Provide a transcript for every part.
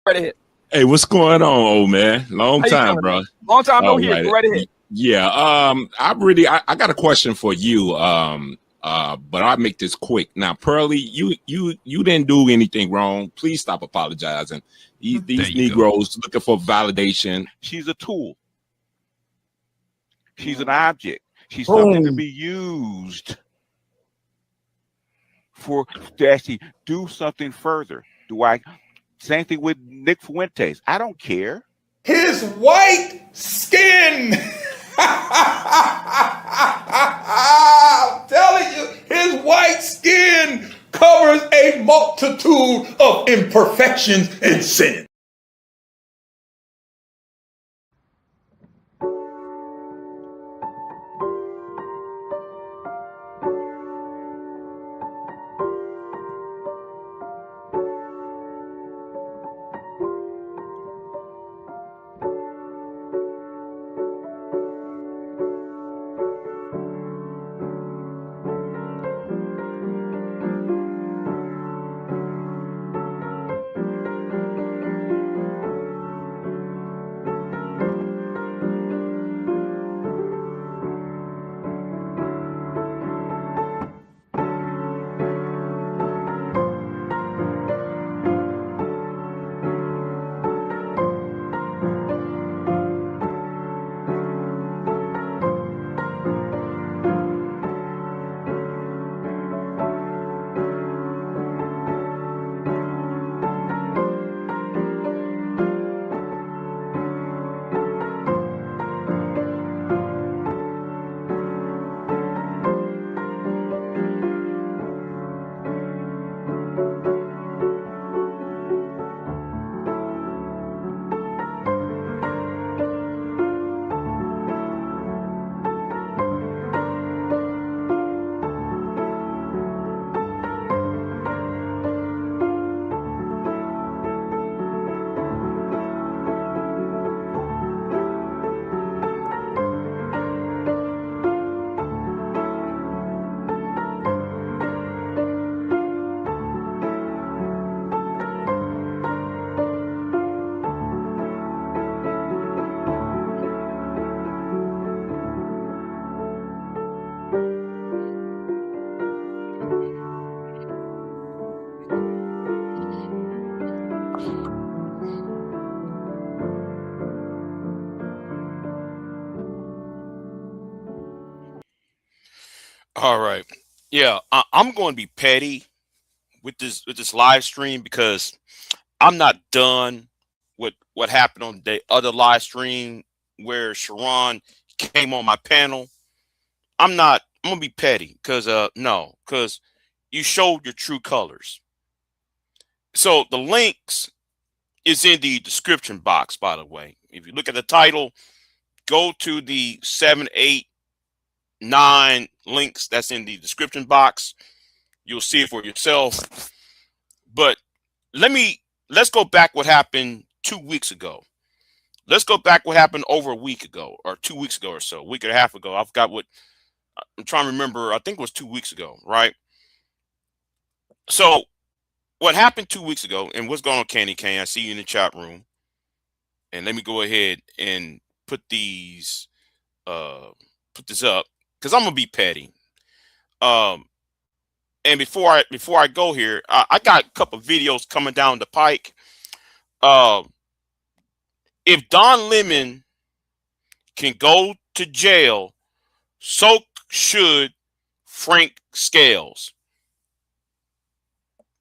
right ahead. Hey, what's going on, old man? Long time, Feeling, bro. man? Long time no All hear. right. Go right ahead. Yeah. I got a question for you. But I'll make this quick. Now, Pearly, you didn't do anything wrong. Please stop apologizing. These Negroes looking for validation. She's a tool. She's an object. She's something to be used for to actually do something further. Same thing with Nick Fuentes. I don't care. His white skin. I'm telling you, his white skin covers a multitude of imperfections and sin. All right. Yeah, I'm going to be petty with this live stream because I'm not done with what happened on the other live stream where Sharon came on my panel. I'm gonna be petty because no, because you showed your true colors. So the links is in the description box, by the way. If you look at the title, go to the 7, 8, 9 links that's in the description box. You'll see it for yourself. But let's go back what happened 2 weeks ago. Let's go back what happened over a week ago or 2 weeks ago or so, a week and a half ago. I forgot what I'm trying to remember. I think it was 2 weeks ago, right? So what happened 2 weeks ago, and what's going on, Candy Cane? I see you in the chat room. And let me go ahead and put this up because I'm gonna be petty. And before I go here, I got a couple of videos coming down the pike. If Don Lemon can go to jail, so should Frank Scales.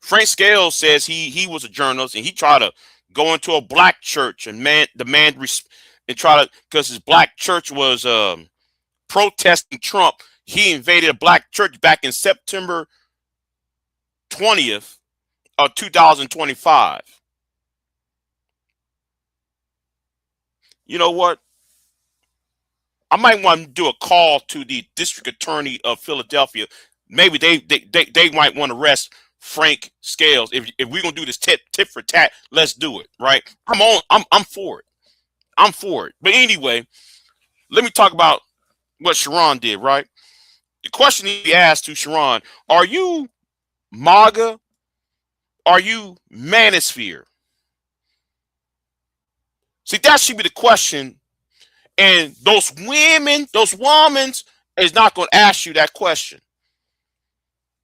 Frank Scales says he was a journalist and he tried to go into a black church and try to, because his black church was protesting Trump. He invaded a black church back in September 20th of 2025. You know what? I might want to do a call to the district attorney of Philadelphia. Maybe they might want to arrest Frank Scales. If we're gonna do this tit for tat, let's do it. Right? I'm for it. I'm for it. But anyway, let me talk about what Sharon did. Right? The question he asked to Sharon: are you Maga? Are you Manosphere? See, that should be the question. And those women is not going to ask you that question.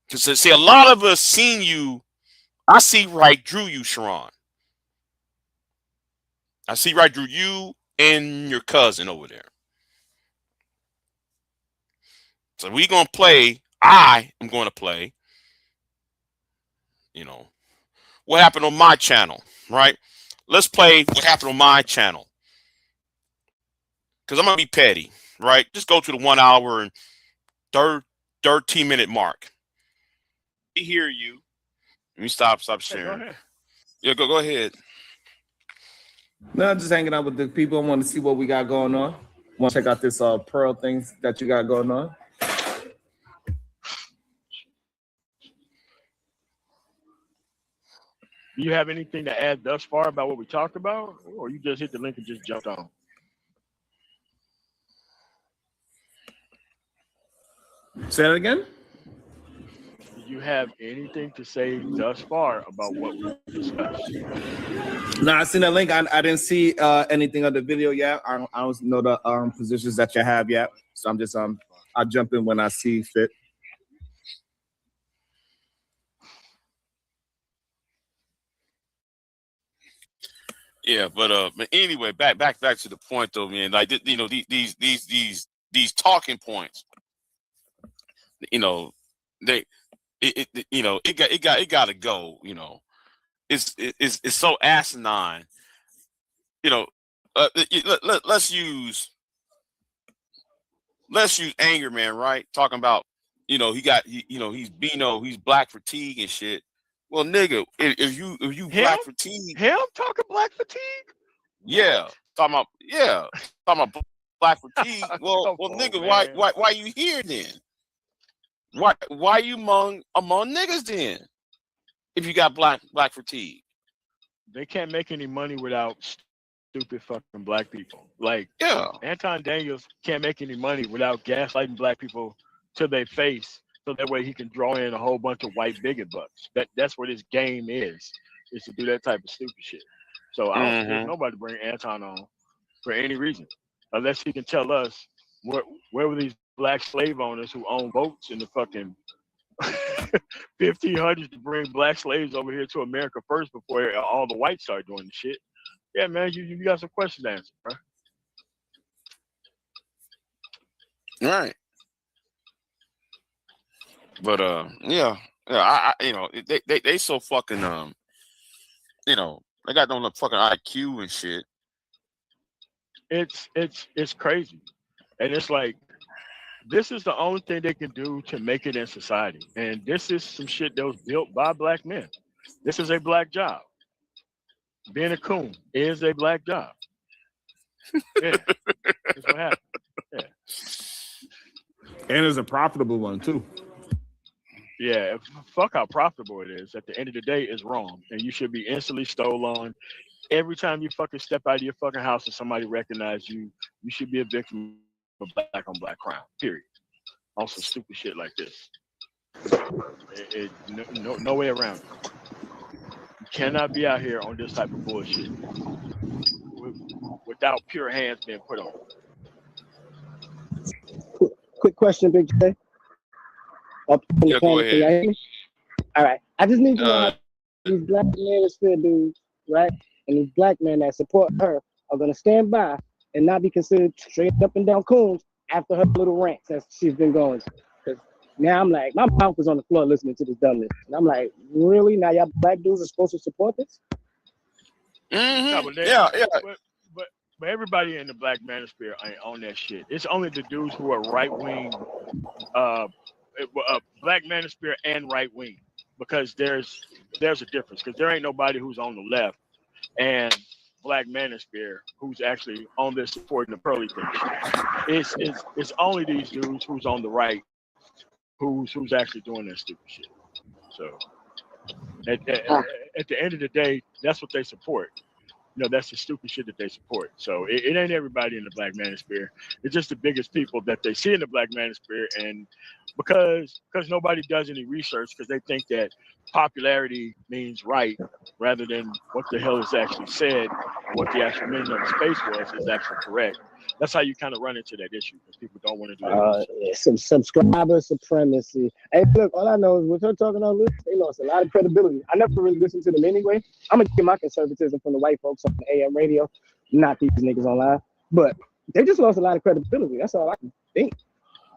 Because see, a lot of us seen you. I see right through you, Sharon. I see right through you and your cousin over there. So we gonna play. I am going to play. You know what happened on my channel, right? Let's play what happened on my channel. Because I'm gonna be petty, right? Just go to the 1 hour and 13-minute mark. We hear you. Let me stop sharing. Go ahead. Yeah, go ahead. No, just hanging out with the people. I want to see what we got going on. Want to check out this Pearl things that you got going on. Do you have anything to add thus far about what we talked about, or you just hit the link and just jumped on? Say that again? Do you have anything to say thus far about what we discussed? No, I seen that link. I didn't see anything of the video yet. I don't know the positions that you have yet. So I'm just I'll jump in when I see fit. Yeah, but anyway, back to the point though, man. Like you know, these talking points. You know, it got to go. You know, it's so asinine. You know, let's use Anger Man, right? Talking about, you know, he's Bino, he's black fatigue and shit. Well, nigga, if you black fatigue, Him talking black fatigue? yeah, talking about black fatigue. Well, nigga, man. why you here then? Why you among niggas then? If you got black fatigue, They can't make any money without stupid fucking black people. Like, yeah. Anton Daniels can't make any money without gaslighting black people to their face, so that way he can draw in a whole bunch of white bigot bucks. That's what his game is to do that type of stupid shit. So I don't think nobody bring Anton on for any reason, unless he can tell us where were these black slave owners who own boats in the fucking 1500s to bring black slaves over here to America first before all the whites start doing the shit. Yeah, man, you got some questions to answer, bro. Right. But I you know, they so fucking you know, they got no fucking IQ and shit. It's crazy, and it's like, this is the only thing they can do to make it in society, and this is some shit that was built by black men. This is a black job. Being a coon is a black job. Yeah, that's what happened. Yeah, And it's a profitable one too. yeah. Fuck how profitable it is. At the end of the day, it's wrong, and you should be instantly stolen. Every time you fucking step out of your fucking house and somebody recognizes you, you should be a victim of black on black crime. Period. On some stupid shit like this. No way around it. You cannot be out here on this type of bullshit without pure hands being put on. Quick question, Big J. Yeah, go ahead. All right. I just need to know how these black Manosphere dudes, right, and these black men that support her are going to stand by and not be considered straight up and down coons after her little rants that she's been going. Because now I'm like, my mouth was on the floor listening to this dumbness. And I'm like, really? Now y'all black dudes are supposed to support this? No, but everybody in the black manosphere ain't on that shit. It's only the dudes who are right wing, black manosphere and right wing, because there's a difference. Because there ain't nobody who's on the left and black manosphere who's actually on this supporting the Pearly thing. It's only these dudes who's on the right who's actually doing that stupid shit. So at the end of the day, that's what they support. You know, that's the stupid shit that they support. So it ain't everybody in the black manosphere. It's just the biggest people that they see in the black manosphere, and because nobody does any research, because they think that popularity means right rather than what the hell is actually said what the actual meaning of the space was is actually correct. That's how you kind of run into that issue because people don't want to do that. Some subscriber supremacy. Hey, look, all I know is with her talking on this, they lost a lot of credibility. I never really listened to them anyway. I'm gonna get my conservatism from the white folks on the AM radio, not these niggas online. But they just lost a lot of credibility. That's all I can think.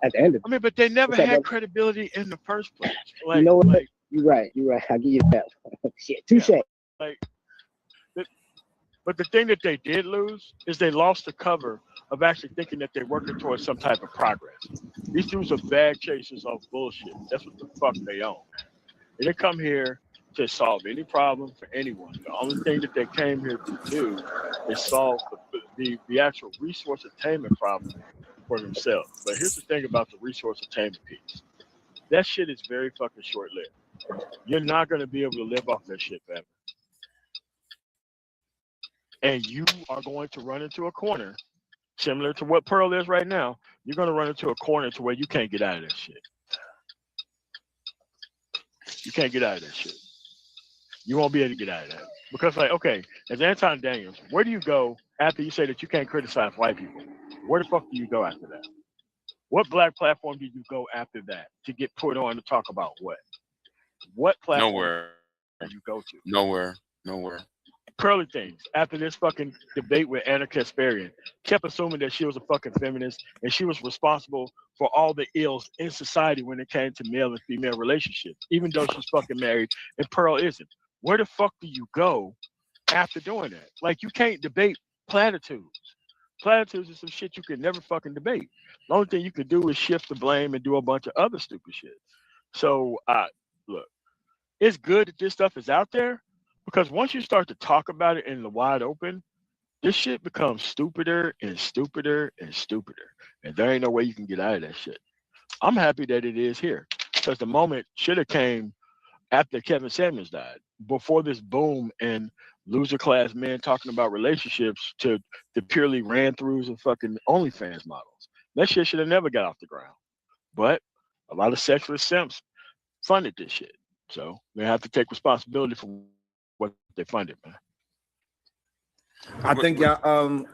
At the end of it. I mean, but they never had credibility in the first place. Like, you know what? You're right. I'll give you that. Shit, touche. Like, but the thing that they did lose is they lost the cover of actually thinking that they're working towards some type of progress. These dudes are bag chasers off bullshit. That's what the fuck they own. They didn't come here to solve any problem for anyone. The only thing that they came here to do is solve the actual resource attainment problem for themselves. But here's the thing about the resource attainment piece. That shit is very fucking short-lived. You're not going to be able to live off that shit forever. And you are going to run into a corner, similar to what Pearl is right now. You're going to run into a corner to where you can't get out of that shit. You can't get out of that shit. You won't be able to get out of that. Because, like, okay, as Anton Daniels, where do you go after you say that you can't criticize white people? Where the fuck do you go after that? What black platform do you go after that to get put on to talk about what? What platform Nowhere. do you go to? Nowhere. Curly things after this fucking debate with Anna Kasparian kept assuming that she was a fucking feminist and she was responsible for all the ills in society when it came to male and female relationships, even though she's fucking married and Pearl isn't. Where the fuck do you go after doing that? Like, you can't debate platitudes. Platitudes is some shit you can never fucking debate. The only thing you can do is shift the blame and do a bunch of other stupid shit. So, look, it's good that this stuff is out there. Because once you start to talk about it in the wide open, this shit becomes stupider and stupider and stupider. And there ain't no way you can get out of that shit. I'm happy that it is here. Because the moment should have came after Kevin Samuels died. Before this boom and loser class men talking about relationships to the purely ran-throughs and fucking OnlyFans models. That shit should have never got off the ground. But a lot of sexless simps funded this shit. So they have to take responsibility for what they funded, man. I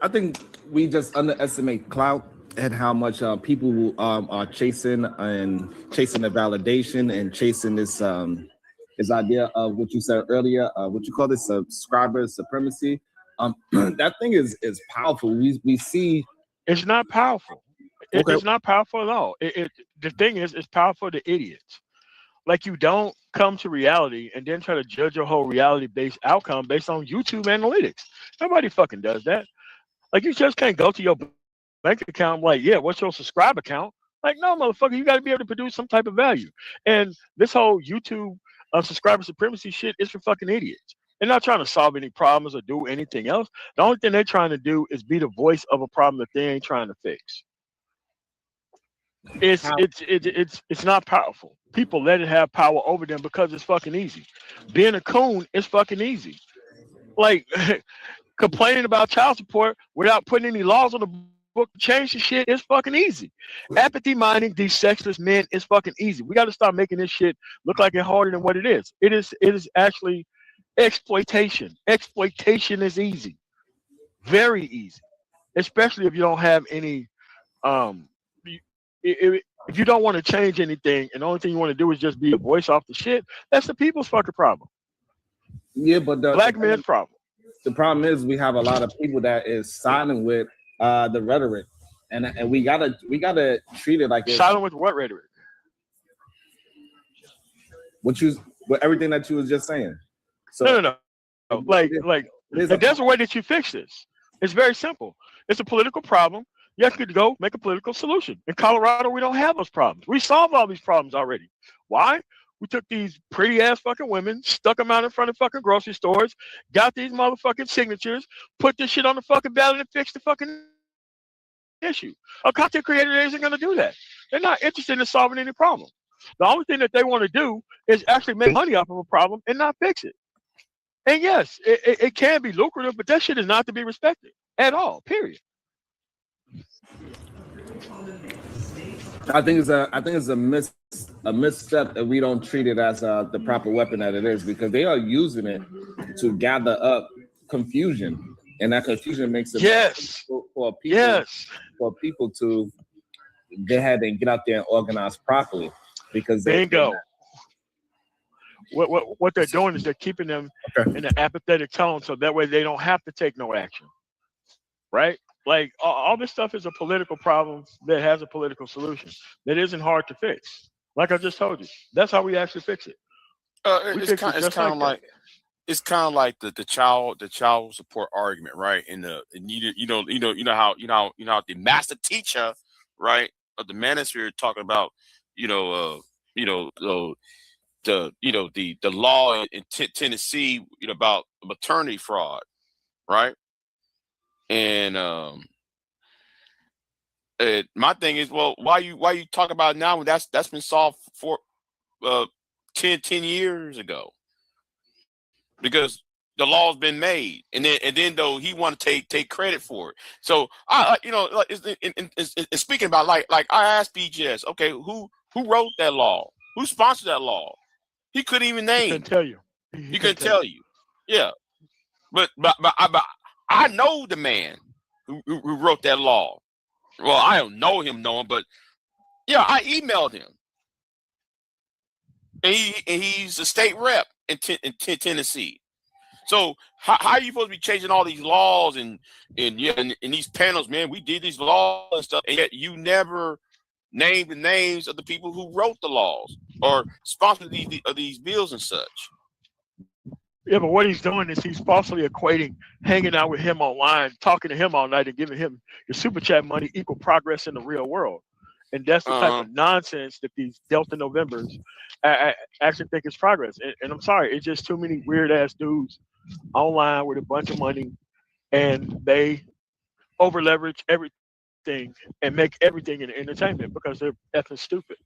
think we just underestimate clout and how much people are chasing the validation and chasing this idea of what you said earlier, what you call this subscriber supremacy. That thing is powerful. We see it's not powerful. It's not powerful at all. The thing is, it's powerful to idiots. Like, you don't come to reality and then try to judge your whole reality-based outcome based on YouTube analytics. Nobody fucking does that. Like, you just can't go to your bank account like, yeah, what's your subscribe account? Like, no, motherfucker, you got to be able to produce some type of value. And this whole YouTube subscriber supremacy shit is for fucking idiots. They're not trying to solve any problems or do anything else. The only thing they're trying to do is be the voice of a problem that they ain't trying to fix. It's not powerful. People let it have power over them because it's fucking easy. Being a coon is fucking easy. Like, complaining about child support without putting any laws on the book to change the shit is fucking easy. Apathy minding these sexless men is fucking easy. We got to stop making this shit look like it's harder than what it is. It is actually exploitation. Exploitation is easy. Very easy. Especially if you don't have any if you don't want to change anything and the only thing you want to do is just be a voice off the shit, that's the people's fucking problem. Yeah, but black man's problem. The problem is we have a lot of people that is silent with the rhetoric, and we gotta treat it like silent with what rhetoric? With everything that you was just saying. So no. Like there's a way that you fix this. It's very simple. It's a political problem. You have to go make a political solution. In Colorado, we don't have those problems. We solved all these problems already. Why? We took these pretty ass fucking women, stuck them out in front of fucking grocery stores, got these motherfucking signatures, put this shit on the fucking ballot and fixed the fucking issue. A content creator isn't going to do that. They're not interested in solving any problem. The only thing that they want to do is actually make money off of a problem and not fix it. And yes, it can be lucrative, but that shit is not to be respected at all, period. I think it's a misstep that we don't treat it as the proper weapon that it is, because they are using it to gather up confusion And that confusion makes it Yes. for people, Yes. for people to go ahead and get out there and organize properly, because Bingo. What they're doing is they're keeping them in an apathetic tone, so that way they don't have to take no action, right? Like all this stuff is a political problem that has a political solution that isn't hard to fix. Like I just told you, that's how we actually fix it. It's kind of like it's kind of like the child support argument, right? And you know how the master teacher, right, of the Manosphere talking about the law in Tennessee, about maternity fraud, right? And my thing is, well, why you talk about it now when that's been solved for 10 years ago? Because the law's been made, and then though he want to take credit for it. So speaking about like I asked BGS, okay, who wrote that law? Who sponsored that law? He couldn't even name. He couldn't tell you. He couldn't tell you. Yeah, but I know the man who wrote that law. Well, I don't know him, but yeah, I emailed him, and he's a state rep in Tennessee. So how are you supposed to be changing all these laws and these panels, man? We did these laws and stuff, and yet you never named the names of the people who wrote the laws or sponsored these bills and such. Yeah, but what he's doing is he's falsely equating hanging out with him online, talking to him all night, and giving him your super chat money equal progress in the real world. And that's the type of nonsense that these Delta Novembers actually think is progress. And I'm sorry, it's just too many weird ass dudes online with a bunch of money, and they over leverage everything and make everything in entertainment because they're effing stupid.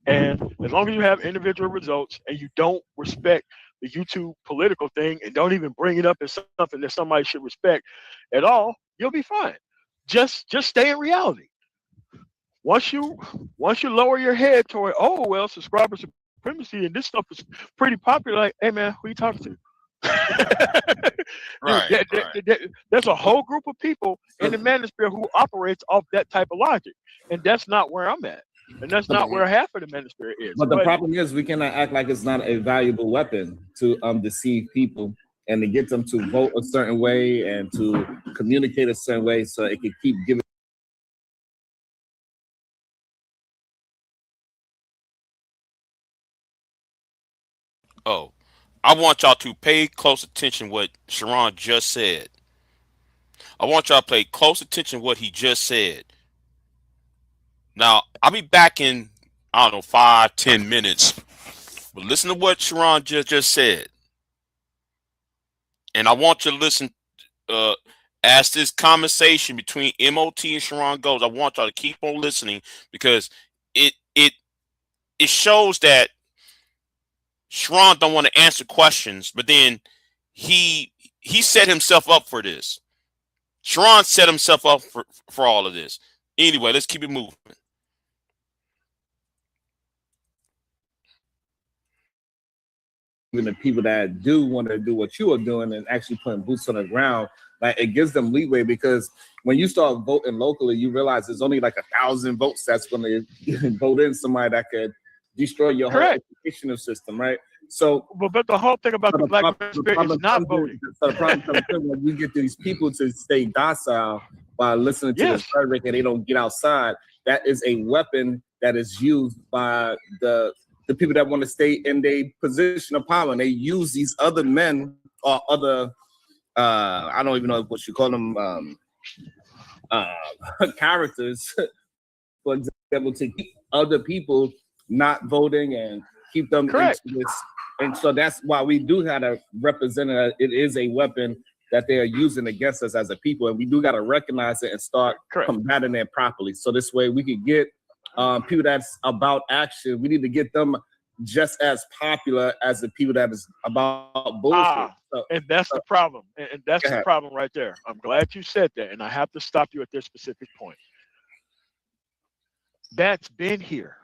And as long as you have individual results and you don't respect the YouTube political thing and don't even bring it up as something that somebody should respect at all, you'll be fine. Just stay in reality. Once you lower your head toward, oh well, subscriber supremacy and this stuff is pretty popular, like, hey man, who you talking to? Right. There's a whole group of people in the Manosphere who operates off that type of logic, and that's not where I'm at, and that's not where half of the Manosphere is. But the problem is we cannot act like it's not a valuable weapon to deceive people and to get them to vote a certain way and to communicate a certain way so it can keep giving. Oh, I want y'all to pay close attention what Sharon just said. I want y'all to pay close attention what he just said. Now, I'll be back in, I don't know, 5-10 minutes. But listen to what Sharon just said. And I want you to listen as this conversation between MOT and Sharon goes. I want y'all to keep on listening because it shows that Sharon don't want to answer questions, but then he set himself up for this. Sharon set himself up for all of this. Anyway, let's keep it moving. Even the people that do want to do what you are doing and actually putting boots on the ground, like it gives them leeway, because when you start voting locally, you realize there's only like 1,000 votes that's going to vote in somebody that could destroy your whole educational system, right? So, but the whole thing about the Black Manosphere is not voting. So the problem comes in when you get these people to stay docile by listening to this rhetoric and they don't get outside. That is a weapon that is used by the people that want to stay in their position of power, and they use these other men or other I don't even know what you call them characters, for example, to keep other people not voting and keep them into this. And so that's why we do have to represent it. It is a weapon that they are using against us as a people, and we do got to recognize it and start combating it properly. So this way we can get people that's about action. We need to get them just as popular as the people that is about bullshit. And that's the problem. And that's the problem right there. I'm glad you said that, and I have to stop you at this specific point. That's been here.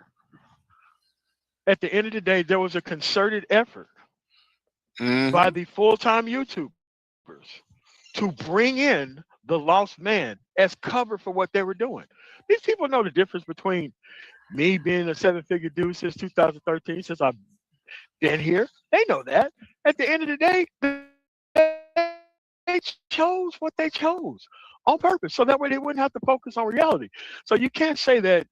At the end of the day, there was a concerted effort by the full-time YouTubers to bring in the lost man as cover for what they were doing. These people know the difference between me being a seven-figure dude since 2013, since I've been here. They know that. At the end of the day, they chose what they chose on purpose. So that way they wouldn't have to focus on reality. So you can't say that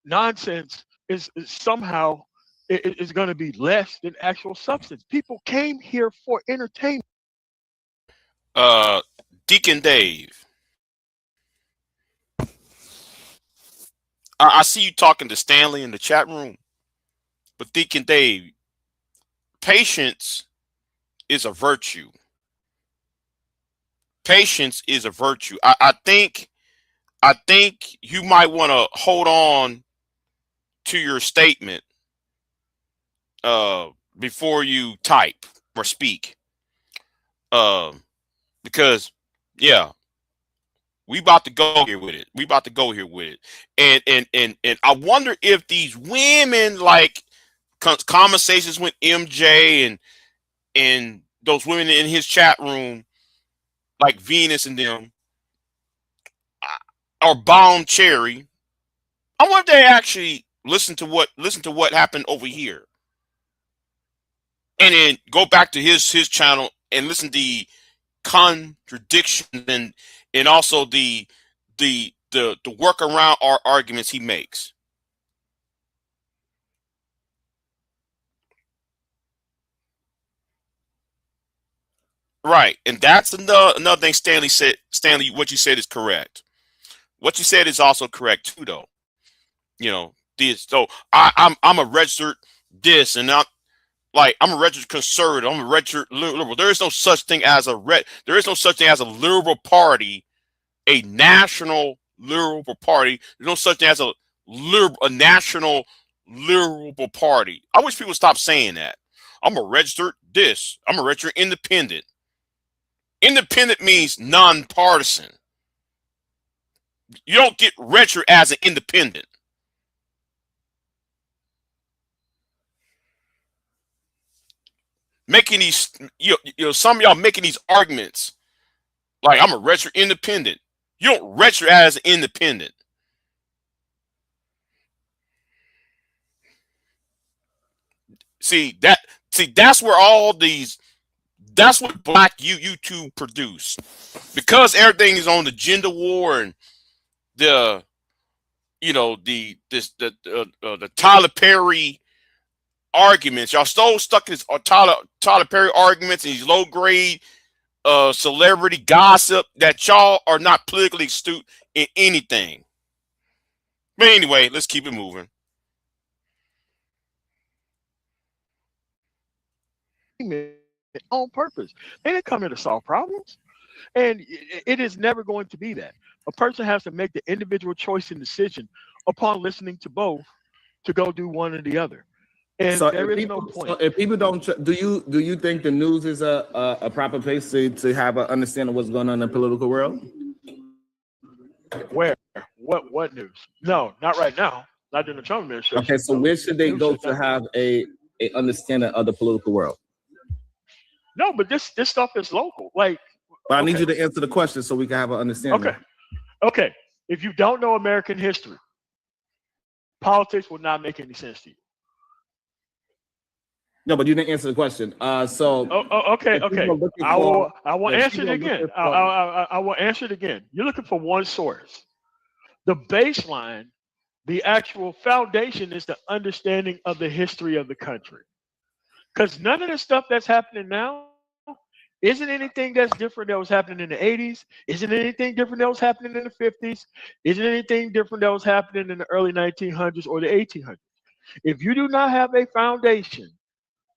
nonsense is somehow is going to be less than actual substance. People came here for entertainment. Deacon Dave, I see you talking to Stanley in the chat room, but Deacon Dave, patience is a virtue. Patience is a virtue. I think you might want to hold on to your statement before you type or speak, because yeah, we about to go here with it. We about to go here with it, and I wonder if these women, like conversations with MJ and those women in his chat room, like Venus and them, or Bound Cherry. I wonder if they actually listen to what happened over here, and then go back to his channel and listen to the contradictions and also the workaround arguments he makes. Right, and that's another thing Stanley said. Stanley, what you said is correct. What you said is also correct too, though. You know, this. So I'm a registered this, and I'm a registered conservative. I'm a registered liberal. There is no such thing as There is no such thing as a liberal party, a national liberal party. There's no such thing as a national liberal party. I wish people stop saying that. I'm a registered this. I'm a registered independent. Independent means nonpartisan. You don't get registered as an independent. Making these, some of y'all making these arguments like I'm a registered independent. You don't register as an independent. That's where all these. That's what black YouTube produce, because everything is on the gender war and the Tyler Perry arguments. Y'all so stuck in this Tyler Perry arguments and these low grade celebrity gossip that y'all are not politically astute in anything. But anyway, let's keep it moving. On purpose. They didn't come here to solve problems. And it is never going to be that. A person has to make the individual choice and decision upon listening to both to go do one or the other. And so there is no point. So if people don't, do you think the news is a proper place to have an understanding of what's going on in the political world? Where? What news? No, not right now. Not in the Trump administration. Okay, so where should they go to have a understanding of the political world? No, but this stuff is local. Like, but I need you to answer the question so we can have an understanding. Okay. If you don't know American history, politics will not make any sense to you. No, but you didn't answer the question. Okay. I will answer it again. I will answer it again. You're looking for one source. The baseline, the actual foundation, is the understanding of the history of the country. Because none of the stuff that's happening now isn't anything that's different that was happening in the 80s, isn't anything different that was happening in the 50s, isn't anything different that was happening in the early 1900s or the 1800s. If you do not have a foundation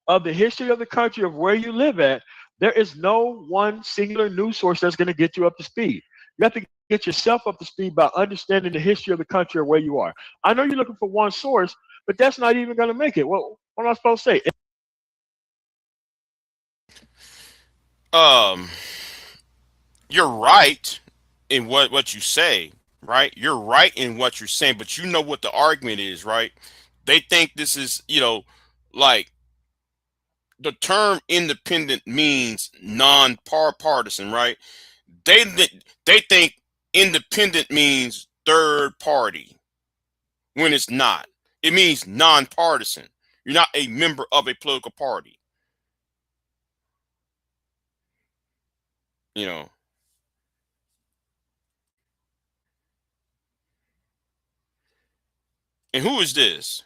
of the history of the country of where you live at, there is no one singular news source that's going to get you up to speed. You have to get yourself up to speed by understanding the history of the country or where you are. I know you're looking for one source, but that's not even going to make it. Well, what am I supposed to say? You're right in what you say, right? You're right in what you're saying, but you know what the argument is, right? They think this is, like the term independent means non-partisan, right? They think independent means third party when it's not. It means non-partisan. You're not a member of a political party. You know. And who is this?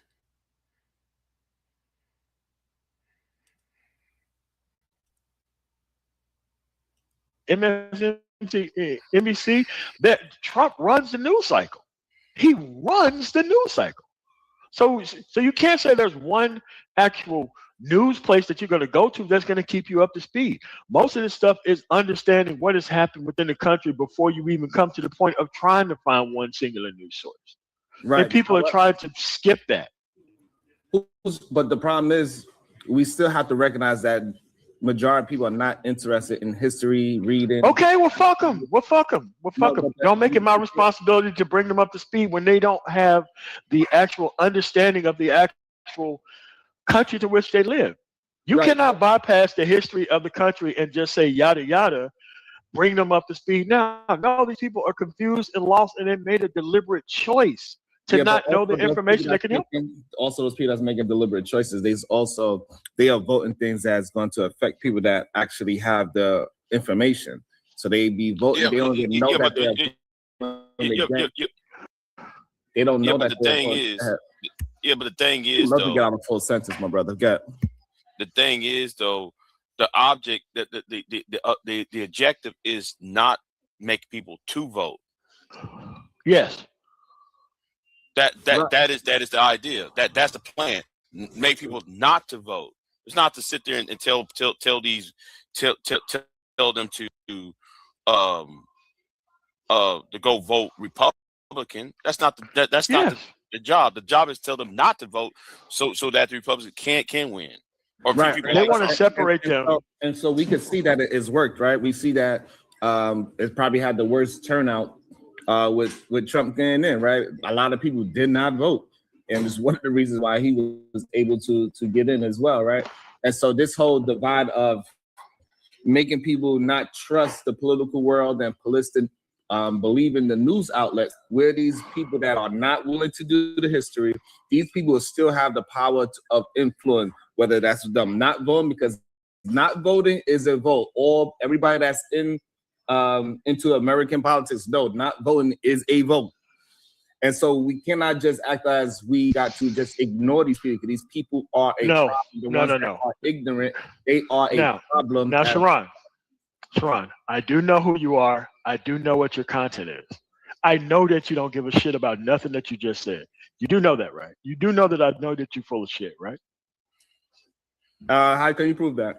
MSNBC, NBC, that Trump runs the news cycle. He runs the news cycle. So you can't say there's one actual news place that you're going to go to that's going to keep you up to speed. Most of this stuff is understanding what has happened within the country before you even come to the point of trying to find one singular news source. Right. And people are trying to skip that. But the problem is, we still have to recognize that majority of people are not interested in history, reading. Okay, well, fuck them. Well, fuck them. Well, fuck them. Don't make it my responsibility to bring them up to speed when they don't have the actual understanding of the actual country to which they live. You cannot bypass the history of the country and just say yada yada, bring them up to speed. Now, no, these people are confused and lost, and they made a deliberate choice to not know the information that can help them. Also, those people that's making deliberate choices, they are voting things that's going to affect people that actually have the information. So they be voting. They don't even know that they don't know that. The thing is, but the thing is, love to get out a full sentence, my brother. Get. The thing is, though, the object, the objective is not make people to vote. Yes. That is the idea. That's the plan. Make people not to vote. It's not to sit there and tell them to go vote Republican. That's not not the job. The job is to tell them not to vote so that the Republicans can win. Or they want to separate them. And so we can see that it has worked, right? We see that it probably had the worst turnout with Trump getting in, right? A lot of people did not vote. And it's one of the reasons why he was able to get in as well, right? And so this whole divide of making people not trust the political world and believe in the news outlets, where these people that are not willing to do the history, these people still have the power of influence, whether that's them not voting, because not voting is a vote. Or everybody that's into American politics, no, not voting is a vote. And so we cannot just act as we got to just ignore these people, because these people are a problem. The ones that are ignorant, they are a problem. Now, Sharon, I do know who you are. I do know what your content is. I know that you don't give a shit about nothing that you just said. You do know that, right? You do know that I know that you're full of shit, right? How can you prove that?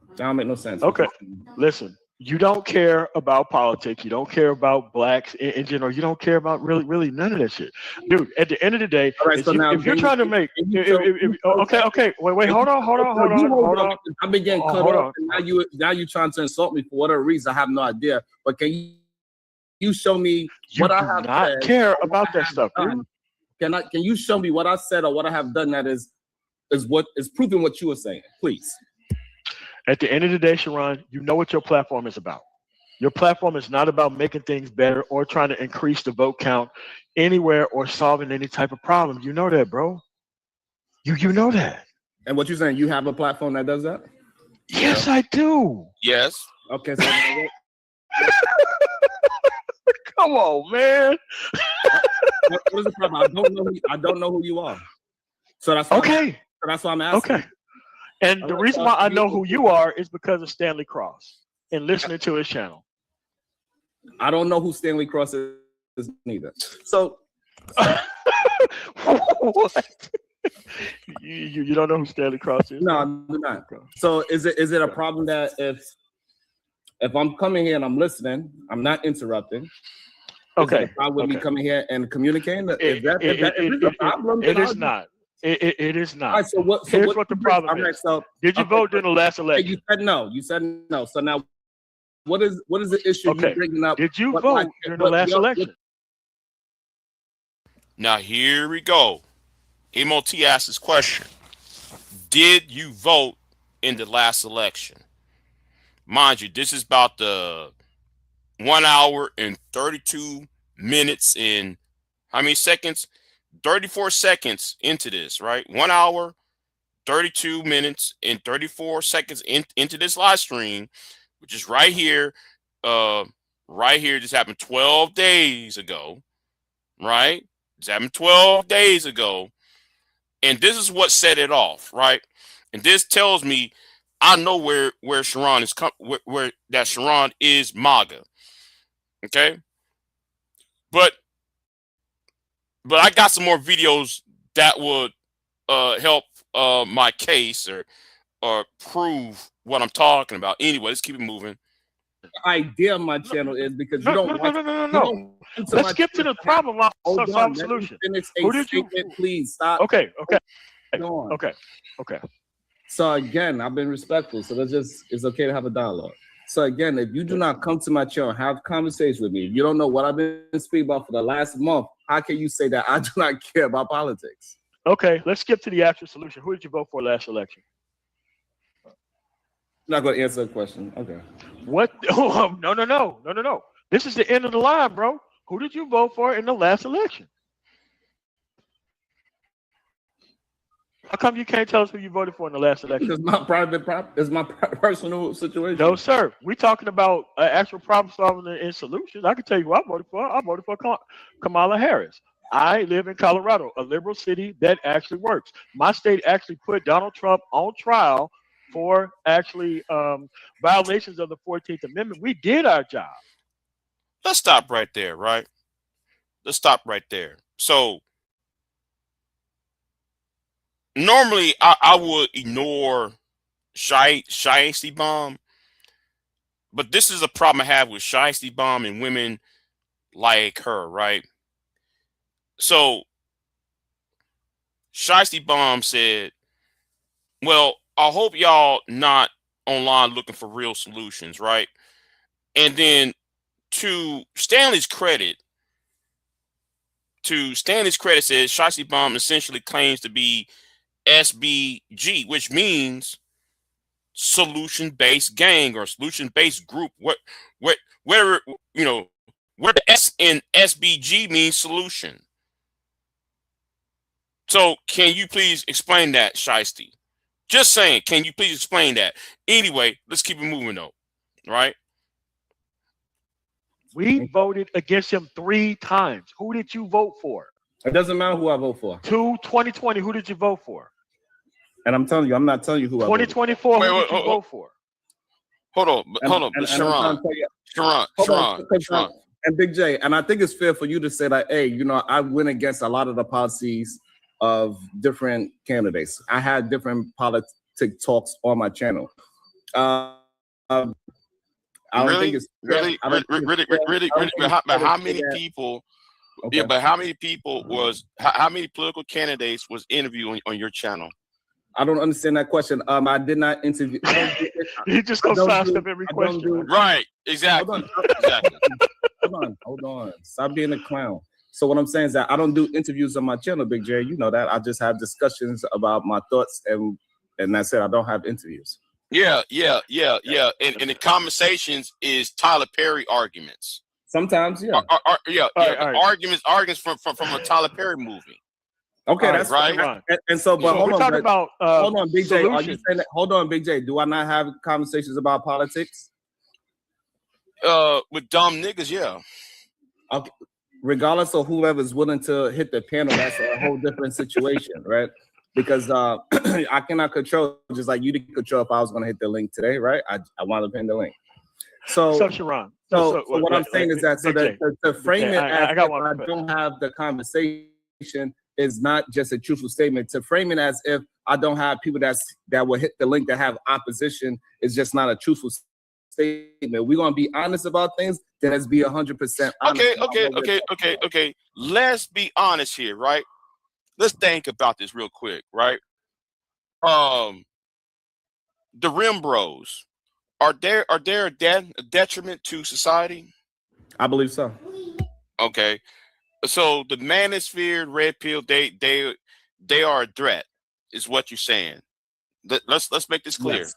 That don't make no sense. Okay, listen. You don't care about politics. You don't care about blacks in general. You don't care about really none of that shit, dude. At the end of the day, right, if you're trying to make, okay, wait, hold on. I've been getting cut off, and now you trying to insult me for whatever reason. I have no idea. But can you show me what I have not said, care about that stuff, dude? Can you show me what I said or what I have done that is what is proving what you were saying, please? At the end of the day, Sharon, you know what your platform is about. Your platform is not about making things better or trying to increase the vote count anywhere or solving any type of problem. You know that, bro. You know that. And what you're saying, you have a platform that does that? Yes, I do. Yes. Okay. So come on, man. What is the problem? I don't know who you are. So that's okay. So that's why I'm asking. Okay. And the reason why I know who you are is because of Stanley Cross and listening to his channel. I don't know who Stanley Cross is neither. So what? You don't know who Stanley Cross is? No, I'm not. So is it a problem that if I'm coming here and I'm listening, I'm not interrupting? Okay. Is it a problem with me coming here and communicating? It is not. It is not. All right, so here's what the problem is. So, did you vote during the last election? You said no. So now, what is the issue you're bringing up? Did you vote during the last election? Now here we go. MOT asked this question: did you vote in the last election. Mind you, this is about the 1 hour and 32 minutes and how many seconds? 34 seconds into this, right? 1 hour, 32 minutes and 34 seconds into this live stream, which is right here. Right here, this happened 12 days ago, right? This happened 12 days ago. And this is what set it off, right? And this tells me I know where Sharon is where that Sharon is MAGA. Okay. But I got some more videos that would help my case or prove what I'm talking about. Anyway, let's keep it moving. The idea of my channel is because you don't no. Let's skip to the problem. Solve solution. Who did you? Please stop. Okay. Go on. Okay. So again, I've been respectful. So it's okay to have a dialogue. So again, if you do not come to my channel, have conversations with me, if you don't know what I've been speaking about for the last month, how can you say that I do not care about politics? Okay, let's skip to the actual solution. Who did you vote for last election? I'm not going to answer the question. Okay. What? Oh, no. This is the end of the line, bro. Who did you vote for in the last election? How come you can't tell us who you voted for in the last election? It's my it's my personal situation. No, sir. We're talking about actual problem solving and solutions. I can tell you who I voted for. I voted for Kamala Harris. I live in Colorado, a liberal city that actually works. My state actually put Donald Trump on trial for actually violations of the 14th Amendment. We did our job. Let's stop right there, right? Let's stop right there. So normally I would ignore Shiesty Bomb, but this is a problem I have with Shiesty Bomb and women like her, right? So Shiesty Bomb said, well, I hope y'all not online looking for real solutions, right? And then to Stanley's credit, says Shiesty Bomb essentially claims to be SBG, which means solution-based gang or solution-based group. Where the S in SBG means solution. So can you please explain that, Shiesty? Just saying, can you please explain that? Anyway, let's keep it moving though, right? We voted against him 3 times. Who did you vote for? It doesn't matter who I vote for. 2020, who did you vote for? And I'm telling you, I'm not telling you who I vote for. 2024, who did you vote for? Hold on. Sharon. And Big J, and I think it's fair for you to say that, hey, I went against a lot of the policies of different candidates. I had different politic talks on my channel. I don't think it's really. But how many people? Okay. Yeah, but how many political candidates was interviewing on your channel? I don't understand that question. I did not interview. He just goes sidestep every question. Right. Exactly. Hold on. Stop being a clown. So what I'm saying is that I don't do interviews on my channel, Big J. You know that. I just have discussions about my thoughts, and that's it. I don't have interviews. Yeah. And the conversations is Tyler Perry arguments. Sometimes, yeah. Arguments from a Tyler Perry movie. Okay, that's right. And so, but hold on, Big J. Are you saying that? Hold on, Big J. Do I not have conversations about politics? With dumb niggas, yeah. Okay. Regardless of whoever's willing to hit the panel, that's a whole different situation, right? Because I cannot control, just like you didn't control if I was going to hit the link today, right? I want to pin the link. So Sharon. So what I'm saying is that to frame it as if I don't have the conversation is not just a truthful statement. To frame it as if I don't have people that will hit the link that have opposition is just not a truthful statement. We're gonna be honest about things. Then let's be 100% honest. Okay. Let's be honest here, right? Let's think about this real quick, right? The Rim Bros. Are there a detriment to society? I believe so. Okay. So the Manosphere, Red Pill, they are a threat, is what you're saying. let's make this clear. Yes.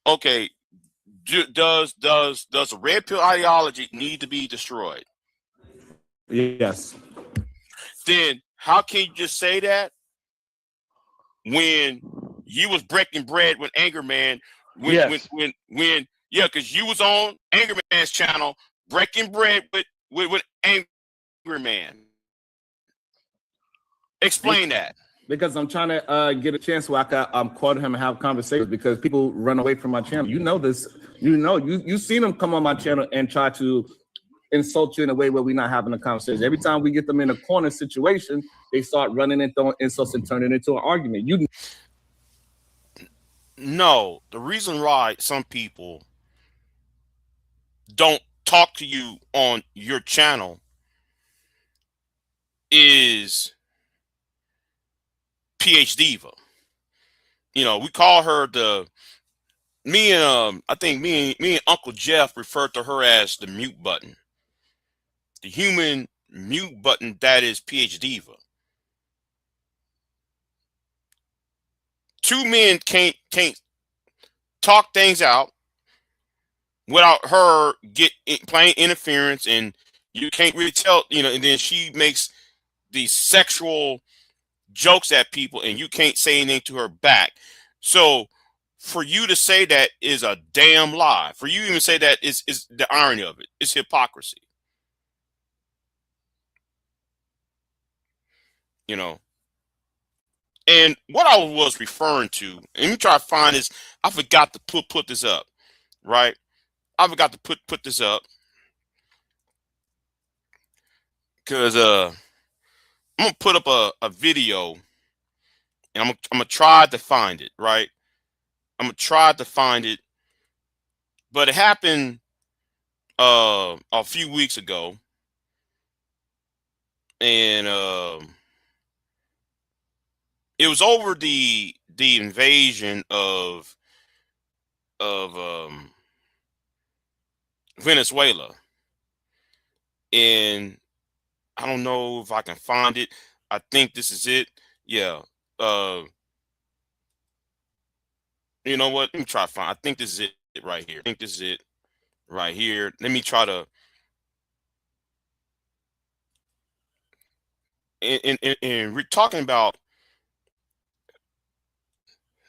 Okay, does the red pill ideology need to be destroyed? Yes. Then how can you just say that when you was breaking bread with Anger Man? When yeah, because you was on Anger Man's channel breaking bread with Anger Man. Explain that. Because I'm trying to get a chance where I can quote him and have conversations, because people run away from my channel. You know this. You know, you've seen them come on my channel and try to insult you in a way where we're not having a conversation. Every time we get them in a corner situation, they start running and throwing insults and turning it into an argument. No, the reason why some people don't talk to you on your channel is PH Diva. You know, we call her I think me and Uncle Jeff referred to her as the mute button. The human mute button that is PH Diva. Two men can't talk things out without her playing interference, and you can't really tell, you know, and then she makes these sexual jokes at people and you can't say anything to her back. So for you to say that is a damn lie. For you to even say that is the irony of it. It's hypocrisy. You know. And what I was referring to, let me try to find this. I forgot to put this up, right? I forgot to put this up because I'm gonna put up a video, and I'm gonna try to find it, right? I'm gonna try to find it, but it happened a few weeks ago, and it was over the invasion of Venezuela, and I don't know if I can find it. I think this is it. Yeah. You know what? Let me try to find. I think this is it right here. I think this is it right here. Let me try to. And we're talking about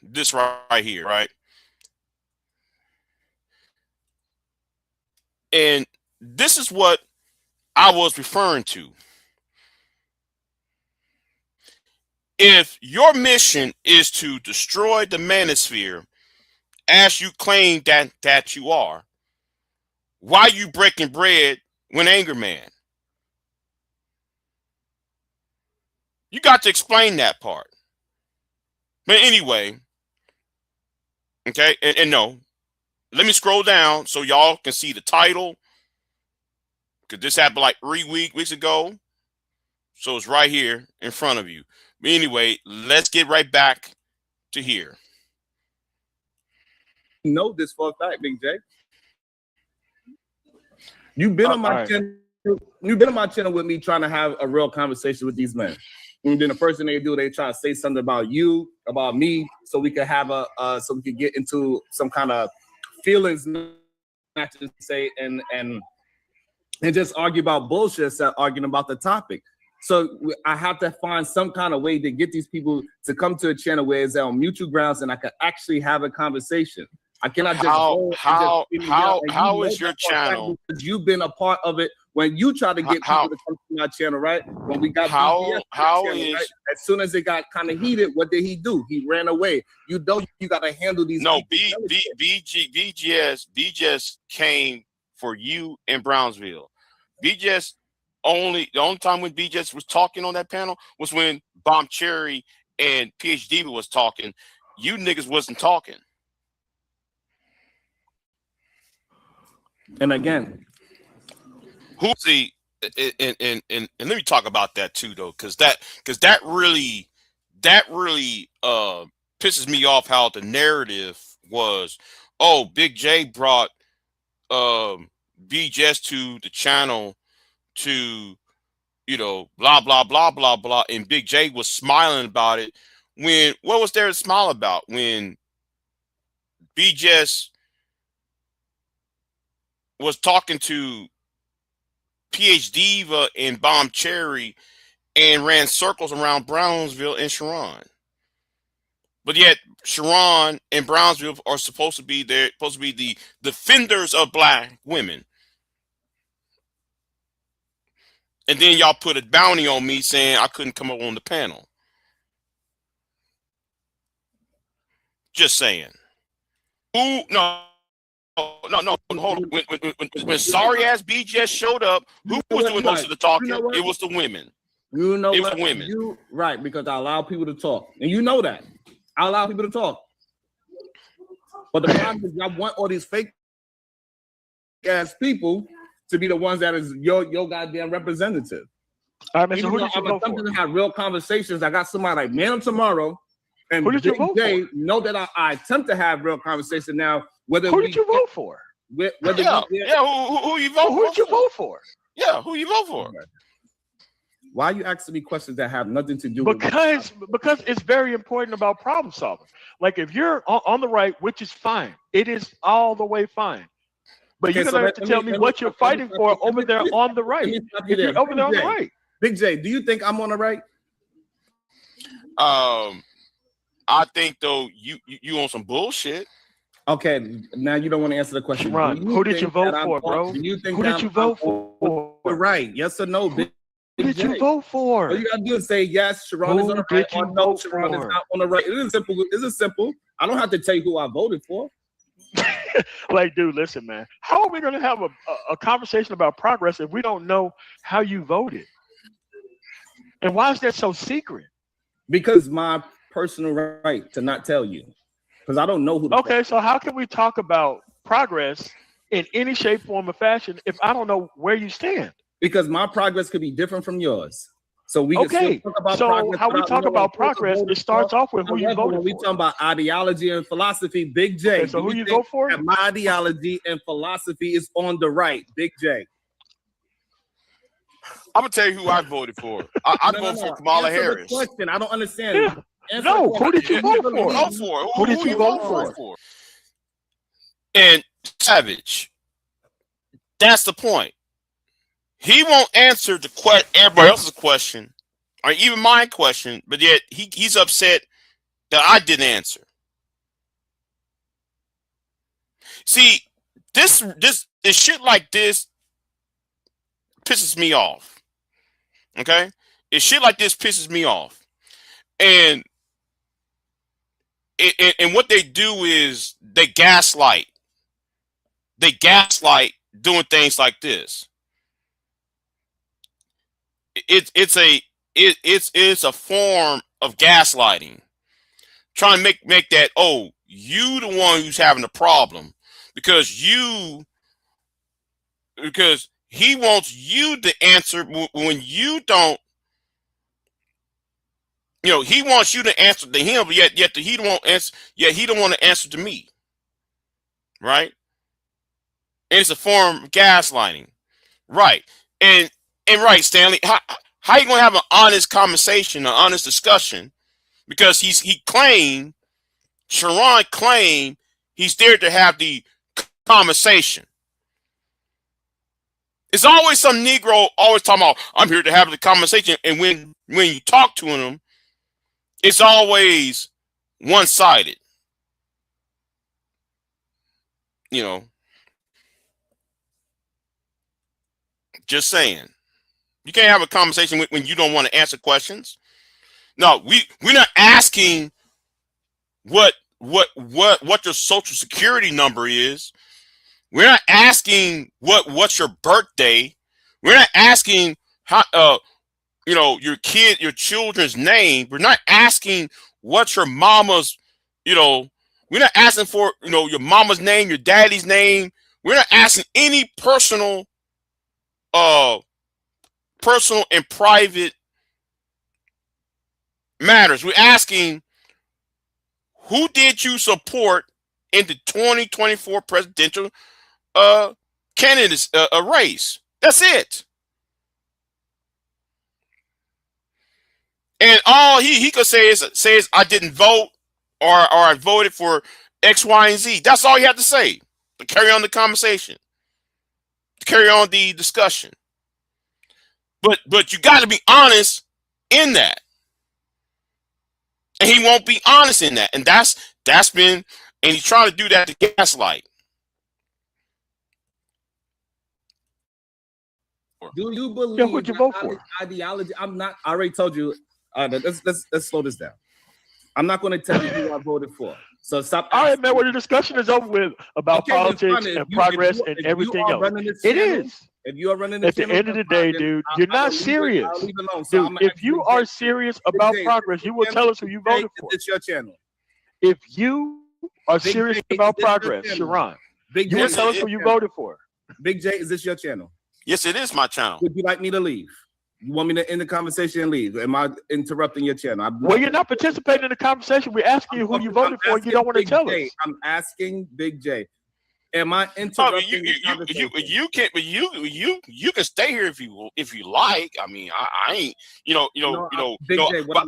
this right here, right? And this is what I was referring to. If your mission is to destroy the Manosphere, as you claim that you are, why are you breaking bread with Anger Man? You got to explain that part. But anyway, okay, and no, let me scroll down so y'all can see the title, because this happened like 3 weeks ago. So it's right here in front of you. But anyway, let's get right back to here. You know this for a fact, Big J. You've been on my channel. You've been on my channel with me trying to have a real conversation with these men. And then the first thing they do, they try to say something about you, about me, so we can have so we can get into some kind of feelings match and say and just argue about bullshit instead of arguing about the topic. So I have to find some kind of way to get these people to come to a channel where it's on mutual grounds and I can actually have a conversation. I cannot just how is your channel? Because you've been a part of it when you try to get people to come to my channel, right? When we got how channel, is right? As soon as it got kind of heated, what did he do? He ran away. You got to handle these. No, BGS came for you in Brownsville. BGS the only time when BGS was talking on that panel was when Bomb Cherry and PhD was talking. You niggas wasn't talking. And again, and let me talk about that too, though, because that really pisses me off. How the narrative was, oh, Big J brought BGS to the channel to, you know, blah blah blah blah blah, and Big J was smiling about it what was there to smile about when BJS was talking to PH Diva and Bomb Cherry and ran circles around Brownsville and Sharon? But yet Sharon and Brownsville are supposed to be the defenders of black women. And then y'all put a bounty on me saying I couldn't come up on the panel. Just saying. Who? No. Hold on. When sorry ass BJS showed up, who was doing most of the talking? It was the women. You know it what? was women. Right, because I allow people to talk. And you know that. I allow people to talk. But the problem is I want all these fake ass people to be the ones that is your goddamn representative. All right, so who Even did you though vote for? to have real conversations. I got somebody like Man of Tomorrow and Who did you Big vote J for? know that I attempt to have real conversation now. Who did you vote for? Who you vote for? Who did you vote for? Yeah, who you vote for? Why are you asking me questions that have nothing to do because it's very important about problem solving. Like if you're on the right, which is fine, it is all the way fine. But you're gonna have to tell me what you're fighting for over there on the right. If you're over there on the right, Big J, do you think I'm on the right? I think though you on some bullshit. Okay, now you don't want to answer the question. Ron, who did you vote for, bro? Do you think who did you vote for? Right, yes or no? Big Who did you vote for? All you gotta do is say yes, Sharon is on the right, or no, Sharon is not on the right. It is simple. It's simple. I don't have to tell you who I voted for. Like, dude, listen, man. How are we gonna have a conversation about progress if we don't know how you voted? And why is that so secret? Because my personal right to not tell you. Because I don't know who. Okay, so how can we talk about progress in any shape, form, or fashion if I don't know where you stand? Because my progress could be different from yours. So we okay. Can talk about so progress how we talk about progress, it starts off with who you voted for. We talk about ideology and philosophy. Big J. Okay, so who you vote for? My ideology and philosophy is on the right. Big J. I'm gonna tell you who I voted for. I voted for Kamala Harris. Question. I don't understand. Yeah. No, who did you vote for? Who did you vote for? And Savage. That's the point. He won't answer everybody else's question, or even my question, but yet he's upset that I didn't answer. See, this shit like this pisses me off. Okay? It's shit like this pisses me off. And what they do is they gaslight. They gaslight doing things like this. It's a form of gaslighting. Trying to make that, oh, you the one who's having the problem because he wants you to answer when you don't. You know, he wants you to answer to him, but yet he don't want answer. Yet he don't want to answer to me, right? And it's a form of gaslighting, right? And right, Stanley, how you gonna have an honest conversation, an honest discussion? Because Sharon claimed he's there to have the conversation. It's always some Negro always talking about, I'm here to have the conversation, and when you talk to him, it's always one-sided. You know, just saying. You can't have a conversation when you don't want to answer questions. No, we're not asking what your social security number is. We're not asking what's your birthday. We're not asking how your children's name. We're not asking what's your mama's, we're not asking for, your mama's name, your daddy's name. We're not asking any personal and private matters. We're asking, who did you support in the 2024 presidential candidates race? That's it. And all he could say is I didn't vote or I voted for X, Y, and Z. That's all you have to say to carry on the conversation, to carry on the discussion. But you got to be honest in that. And he won't be honest in that. And that's been, and he's trying to do that to gaslight. Do you believe what'd you vote for? Ideology? I'm not. I already told you. Let's slow this down. I'm not going to tell you who I voted for. So stop. All right, man. Well, the discussion is over with about politics and progress and everything else. It is. If you are running at the end of the day, dude, you're not serious. Dude, if you are serious about progress, you will tell us who you voted for. It's your channel. If you are serious about progress, Sharon, you will tell us who you voted for. Big J, is this your channel? Yes, it is my channel. Would you like me to leave? You want me to end the conversation and leave? Am I interrupting your channel? Well, you're not participating in the conversation. We're asking you who you voted for. You don't want to tell us. I'm asking Big J. Am I interrupting? You can stay here if you like. I mean, I ain't but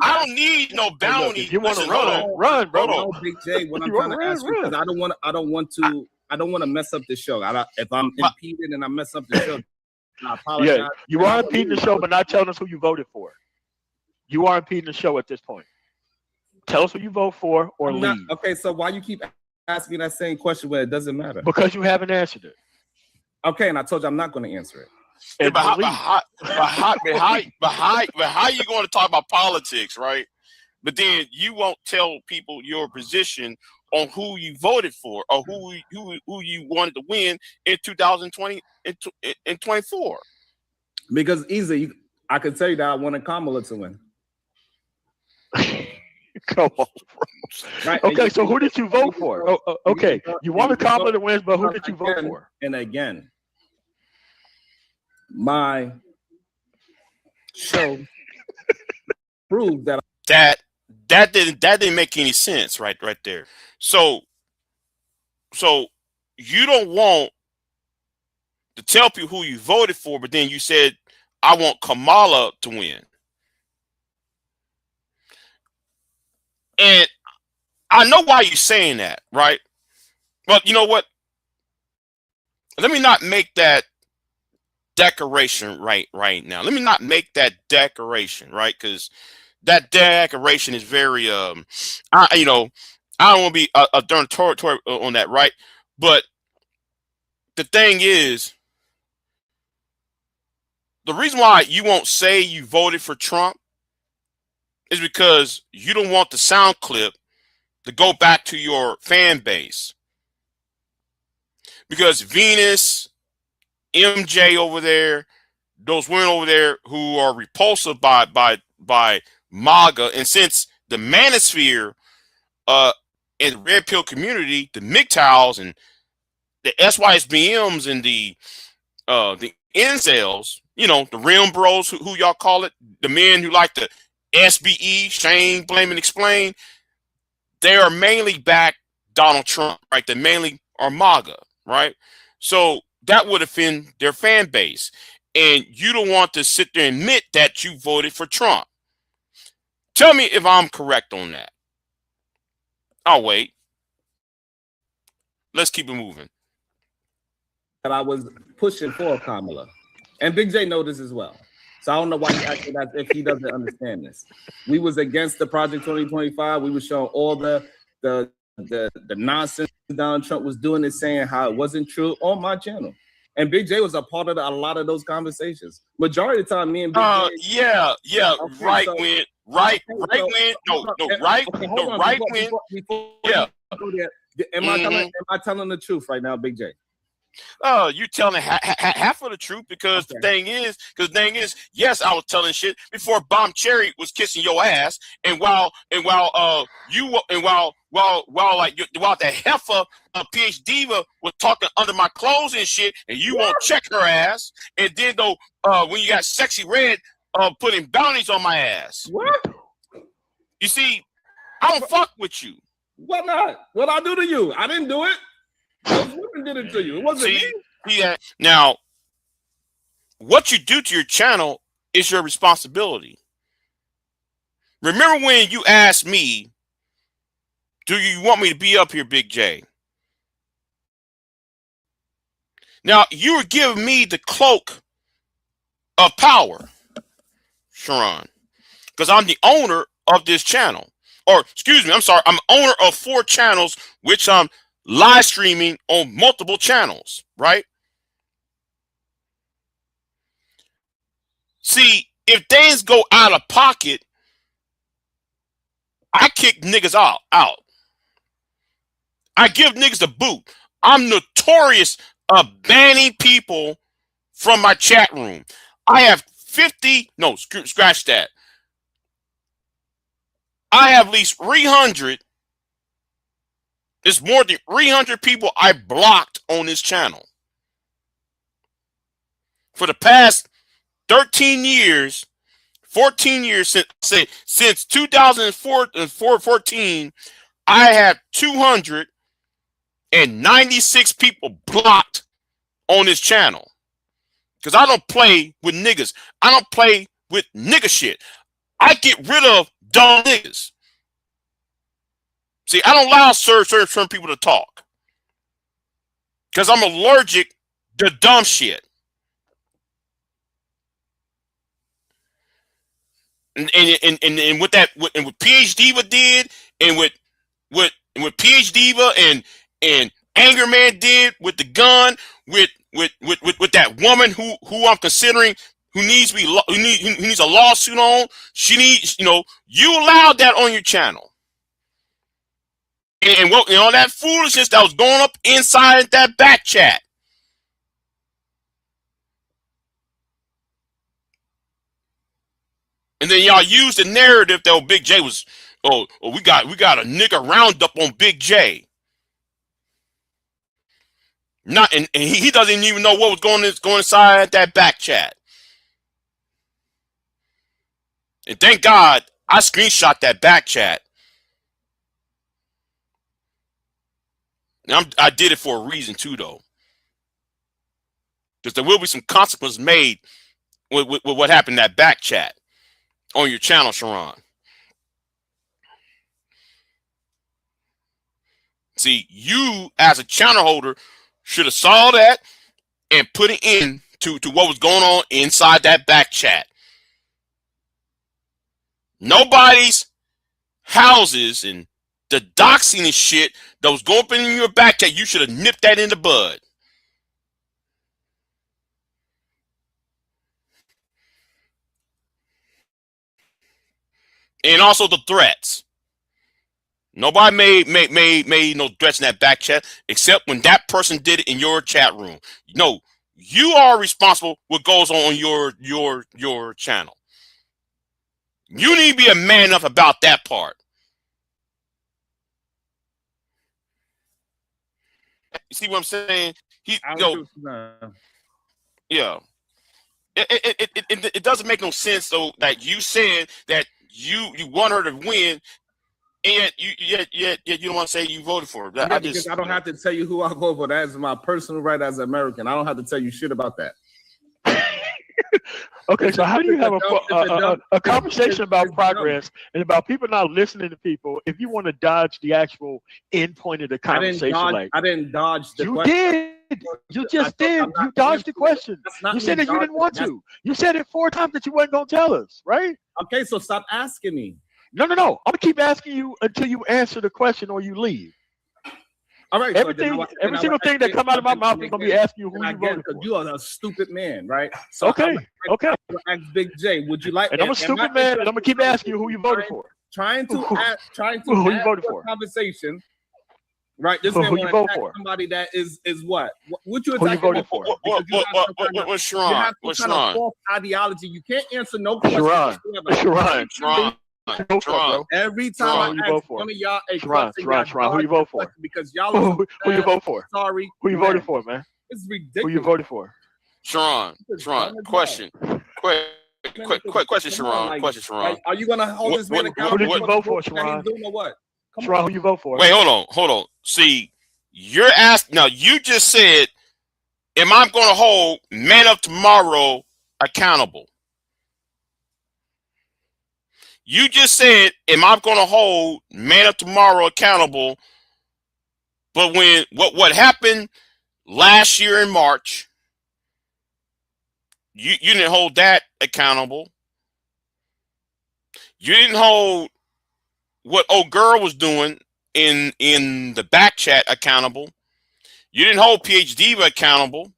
I don't need no bounty. If you want to run, bro. No, Big J, what I'm trying to ask you, because I don't want to mess up the show. If I'm impeded and I mess up the show, I apologize. Yeah, you are impeding the show, but not telling us who you voted for. You are impeding the show at this point. Tell us who you vote for or leave. Okay, so why you keep asking that same question when it doesn't matter? Because you haven't answered it. Okay, and I told you I'm not going to answer it. Yeah, but how you going to talk about politics, right? But then you won't tell people your position on who you voted for or who you wanted to win in 2020 and 24. Because easy, I can tell you that I wanted Kamala to win. Come on, bro. Right. Okay, so who did you vote for? Okay, you wanted Kamala to win, but who did you vote for? And again, my show proved that that didn't make any sense right there. So you don't want to tell people who you voted for, but then you said I want Kamala to win. And I know why you're saying that, right? But you know what? Let me not make that declaration right now. Let me not make that declaration, right? Because that declaration is very, I don't want to be a darn territory on that, right? But the thing is, the reason why you won't say you voted for Trump is because you don't want the sound clip to go back to your fan base. Because Venus, MJ over there, those women over there who are repulsive by Maga, and since the Manosphere in the Red Pill community, the MGTOWs and the SYSBMs and the incels, the Rim Bros, who y'all call it, the men who like to SBE, shame, blame, and explain, they are mainly back Donald Trump, right? They mainly are MAGA, right? So that would offend their fan base. And you don't want to sit there and admit that you voted for Trump. Tell me if I'm correct on that. I'll wait. Let's keep it moving. That I was pushing for Kamala. And Big J knows this as well. So I don't know why he acted as if he doesn't understand this. We was against the Project 2025. We were showing all the nonsense Donald Trump was doing and saying how it wasn't true on my channel. And Big J was a part of a lot of those conversations. Majority of the time, me and Big J. Right wing. Am I telling the truth right now, Big J? You telling half of the truth because the thing is, yes, I was telling shit before Bomb Cherry was kissing your ass, and while the heifer PhD was talking under my clothes and shit, and you won't check her ass, and then though when you got Sexy Red putting bounties on my ass. What? You see, I don't fuck with you. What not? What I do to you? I didn't do it. Those women did it to you. It wasn't me. Yeah. Now, what you do to your channel is your responsibility. Remember when you asked me, do you want me to be up here, Big J? Now, you were giving me the cloak of power, Sharon, because I'm the owner of this channel. Or, excuse me, I'm sorry, I'm owner of 4 channels, which I'm live streaming on multiple channels, right? See, if things go out of pocket, I kick niggas out. I give niggas the boot. I'm notorious of banning people from my chat room. I have 50, no, scratch that. I have at least 300. It's more than 300 people I blocked on this channel. For the past 13 years, 14 years since 2014, I have 296 people blocked on this channel. Because I don't play with niggas. I don't play with nigga shit. I get rid of dumb niggas. See, I don't allow certain people to talk. Because I'm allergic to dumb shit. And what PH Diva did, and what PH Diva and Anger Man did with the gun, with that woman who I'm considering who needs a lawsuit on. She needs, you allowed that on your channel. And what, that foolishness that was going up inside that back chat. And then y'all used the narrative that Big J was, we got a nigga roundup on Big J. And he doesn't even know what was going inside that back chat. And thank God I screenshot that back chat. Now I did it for a reason too, though, because there will be some consequences made with what happened in that back chat on your channel, Sharon. See, you as a channel holder should have saw that and put it in to what was going on inside that back chat. Nobody's houses and the doxing and shit that was going up in your back chat, you should have nipped that in the bud. And also the threats. Nobody made no threats in that back chat except when that person did it in your chat room. No, you are responsible what goes on your channel. You need to be a man enough about that part. You see what I'm saying? Yeah. It doesn't make no sense though that you said that you want her to win, and yet you don't want to say you voted for her. Yeah, because I don't have to tell you who I vote for. That is my personal right as an American. I don't have to tell you shit about that. Okay, so how do you have a conversation about progress and about people not listening to people if you want to dodge the actual end point of the conversation? I didn't dodge the question. You did. You just did. You dodged the question. You said that you didn't want to. You said it 4 times that you weren't going to tell us, right? Okay, so stop asking me. No. I'm going to keep asking you until you answer the question or you leave. All right. Every single thing that come out of my mouth is gonna be asking you who you voted for. You are a stupid man, right? So okay. Ask Big J, would you like? And I'm a stupid man, and I'm gonna keep asking you who you voted for. Trying to who you voted for? Conversation, right? This man want to attack somebody that is what? What you attacking? Who you voted for? What's Sharon? You have some kind of false ideology. You can't answer no questions. Sharon. Every time I ask one of y'all a question, who you vote for? Because y'all who you vote for? Sorry, who you voted for, man? It's ridiculous. Who you voted for? Sharon. Question, Sharon. Question, Sharon. Are you gonna hold this man accountable? Who did you vote for, Sharon? Sharon, who you vote for? Wait, hold on. See, you're asked now. You just said, "Am I going to hold Man of Tomorrow accountable?" You just said, am I going to hold Man of Tomorrow accountable? But when what happened last year in March, you didn't hold that accountable. You didn't hold what old girl was doing in the back chat accountable. You didn't hold PhD accountable.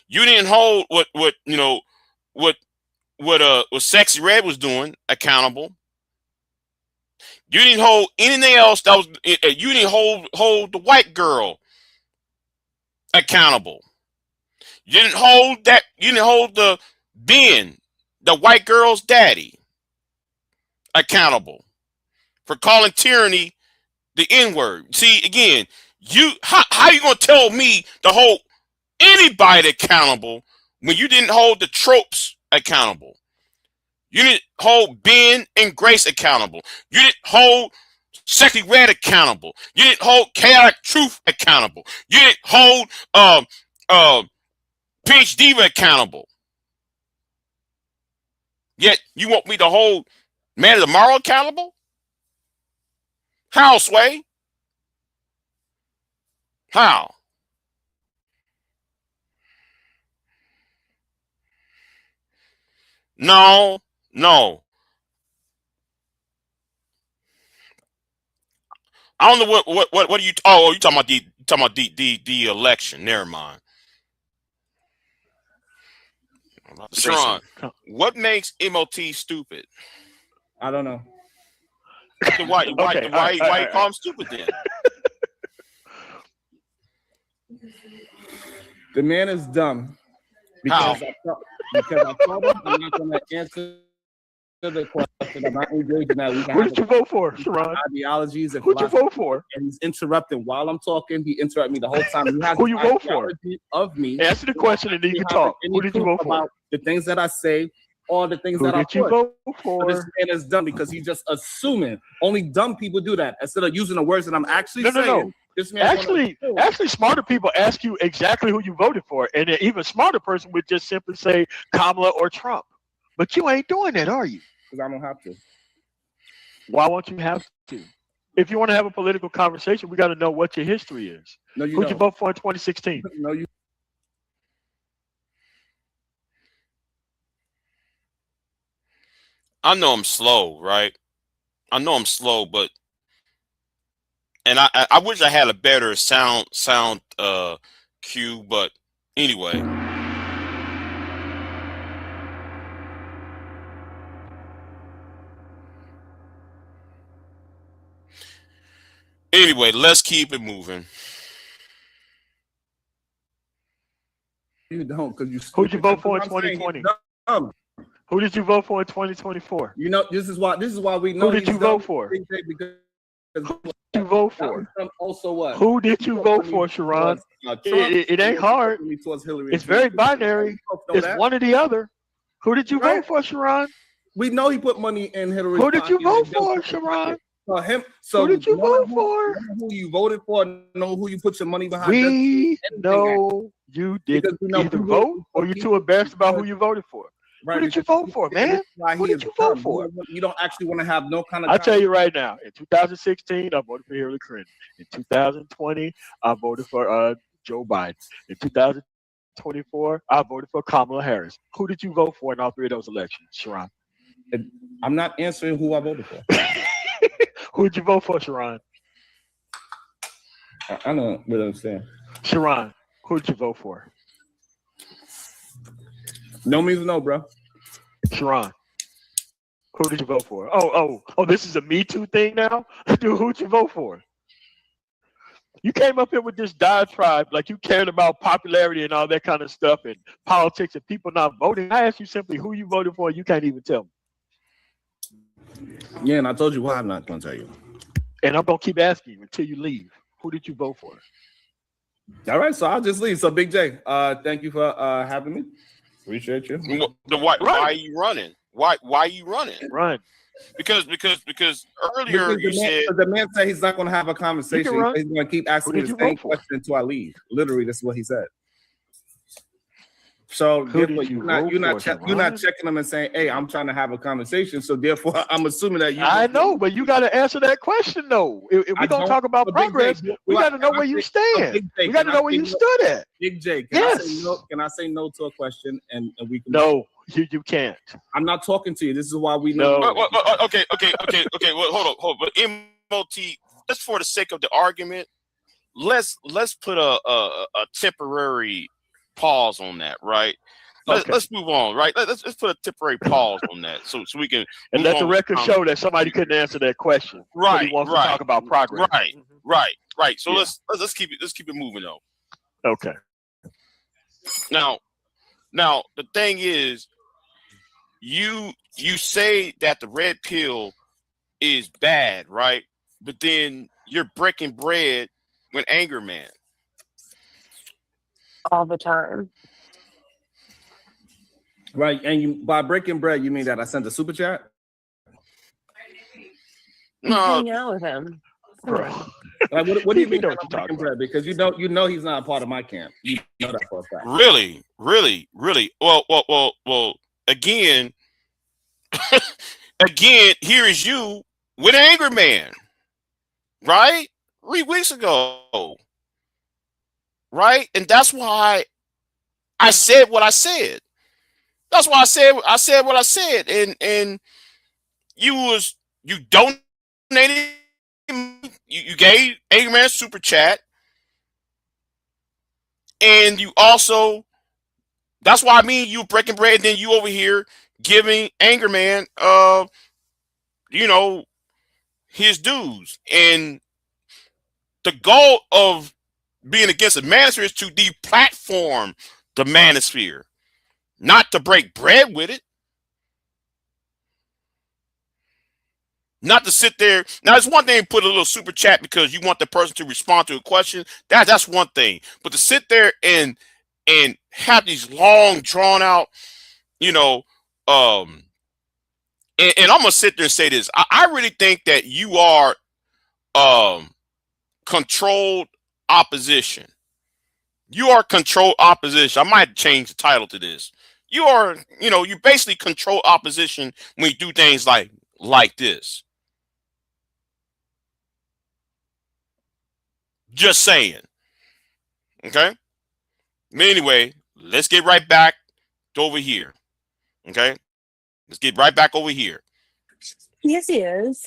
You didn't hold what Sexy Red was doing accountable. You didn't hold anything else that was. You didn't hold the white girl accountable. You didn't hold that. You didn't hold the Ben, the white girl's daddy, accountable for calling tyranny the N-word. See, again, how you gonna tell me to hold anybody accountable when you didn't hold the tropes accountable? You didn't hold Ben and Grace accountable. You didn't hold Sexy Red accountable. You didn't hold Chaotic Truth accountable. You didn't hold PhD accountable. Yet you want me to hold Man of Tomorrow accountable? How, Sway? How? No. I don't know what are you? Oh, you talking about the election? Never mind. Sharon, what makes MOT stupid? I don't know. Why you call him stupid then? The man is dumb because I told him I'm not going to answer the question. I'm not engaging that. Who did you vote for, Sharon? Ideologies and who did you vote for? And he's interrupting while I'm talking. He interrupted me the whole time. He has who you vote for? Of me. Answer the question and then you can talk. Who did you vote for? The things that I say, all the things who that I did you vote for? So this man is dumb because he's just assuming. Only dumb people do that instead of using the words that I'm actually saying. No. This man actually, smarter people ask you exactly who you voted for, and an even smarter person would just simply say Kamala or Trump. But you ain't doing that, are you? Because I don't have to. Why won't you have to? If you want to have a political conversation, we got to know what your history is. No, you Who'd you vote for in 2016? No, you. I know I'm slow, right? I know I'm slow, but and I wish I had a better sound cue, but anyway. Anyway, let's keep it moving. You don't, because you. Who'd you vote for in 2020? Who did you vote for in 2024? You know, this is why we know. Who did you vote for? Who did you vote for? Also, what? Who did you vote for, Sharon? It ain't hard. It's very binary. It's one or the other. Who did you vote for, Sharon? We know he put money in Hillary. Who did you vote for, Sharon? So who did you vote for? Who you voted for? Know who you put your money behind? We know you didn't either vote or you're too embarrassed about who you voted for. Right, who did you vote for, man? Who did you vote for? You don't actually want to have no kind of. I'll tell you right now. In 2016, I voted for Hillary Clinton. In 2020, I voted for Joe Biden. In 2024, I voted for Kamala Harris. Who did you vote for in all three of those elections, Sharon? I'm not answering who I voted for. Who did you vote for, Sharon? I don't really understand. Sharon, who did you vote for? No means no, bro. Sharon, who did you vote for? Oh, this is a Me Too thing now? Dude, who'd you vote for? You came up here with this diatribe like you cared about popularity and all that kind of stuff and politics and people not voting. I asked you simply who you voted for, and you can't even tell me. Yeah, and I told you why I'm not going to tell you. And I'm going to keep asking you until you leave. Who did you vote for? All right, so I'll just leave. So, Big J, thank you for having me. Appreciate you. Why are you running? Why are you running? Run. Because earlier you said the man said he's not going to have a conversation. He's going to keep asking me the same question until I leave. Literally, that's what he said. So Who therefore, did you you're not vote for, you're not Sharon? checking them and saying, "Hey, I'm trying to have a conversation." So therefore, I'm assuming that you. I know, but you got to answer that question though. If I we're gonna don't. talk about But Big J, progress, we got to know where you stand. Big J, We got can to I know where say you no? stood at. Big J, can I say Yes. no? Can I say no to a question and we can? No, you can't. I'm not talking to you. This is why we know. No. Okay. Well, hold on. But MOT, just for the sake of the argument, let's put a temporary pause on that, right? Okay. Let's move on, right? Let's put a temporary pause on that, so we can And move let the on with record show that somebody couldn't answer that question. But Right, he wants right, to talk about progress. right. So Yeah. let's keep it moving though. Okay. Now the thing is, you say that the red pill is bad, right? But then you're breaking bread with Anger Man. all the time. Right, and you by breaking bread, you mean that I sent a super chat? You No, hang out with him. Bro. Like, what do you You mean know that what I'm you're talking breaking bread? Because you know he's not a part of my camp. You know that for a fact. really. Well. Again, here is you with Anger Man, right? 3 weeks ago, right? And that's why I said what I said. That's why I said what I said. And you donated, you gave Anger Man a super chat, and you also, that's why I mean you breaking bread, and then you over here giving Anger Man his dues. And the goal of being against the Manosphere is to deplatform the Manosphere, not to break bread with it. Not to sit there. Now, it's one thing to put a little super chat because you want the person to respond to a question. That's one thing. But to sit there and have these long, drawn out, and I'm gonna sit there and say this. I really think that you are controlled opposition. You are controlled opposition. I might change the title to this. You are, you basically control opposition when you do things like this. Just saying. Okay. Anyway, let's get right back to over here. Okay. Let's get right back over here. Yes, he is.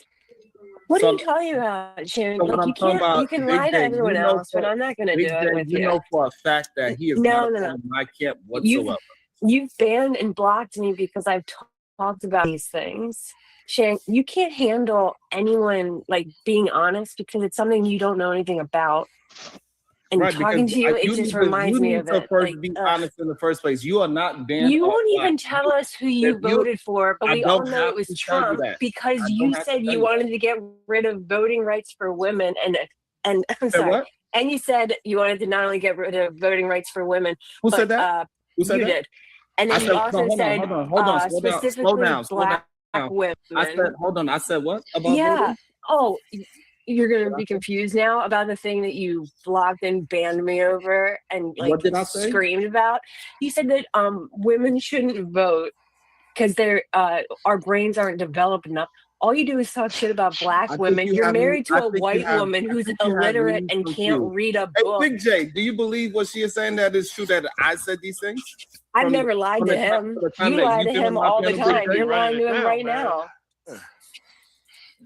What So- are you talking about, Sharon? So what Like, I'm you talking can't. about, You can Big lie to J, everyone you know else, but I'm not going to do Big it J, with you you. know for a fact that he is No, not no, a no. part of my camp whatsoever. You've banned and blocked me because I've talked about these things. Sharon, you can't handle anyone like being honest because it's something you don't know anything about. And Right, talking because to you, it you just need reminds me to of it. first Like, be honest in the first place. You are not banned. you or won't even blocked. tell us who you If you- voted for, but I we all don't know have it was to tell you Trump that. because I don't you have to said tell you you wanted to get rid of voting rights for women, and I'm Said sorry, what? and you said you wanted to not only get rid of voting rights for women, Who but said that? Who said you that? did, and I then said, you also no, said hold on, slow down, specifically black women. I said, hold on, I said what about Yeah. voting? Oh, you're gonna be confused now about the thing that you blocked and banned me over and like What did I say? screamed about. You said that women shouldn't vote because they're our brains aren't developed enough. All you do is talk shit about black I think women. you You're have me- married to I a think you white have- woman I who's think you have illiterate me and can't confused. read a Hey, book. Big J, do you believe what she is saying that is true that I said these things? I've From- never lied from to the time- him. from the time You that lie you've to been him on my all the panel, Big time. J? You're lying to him down, right man. now.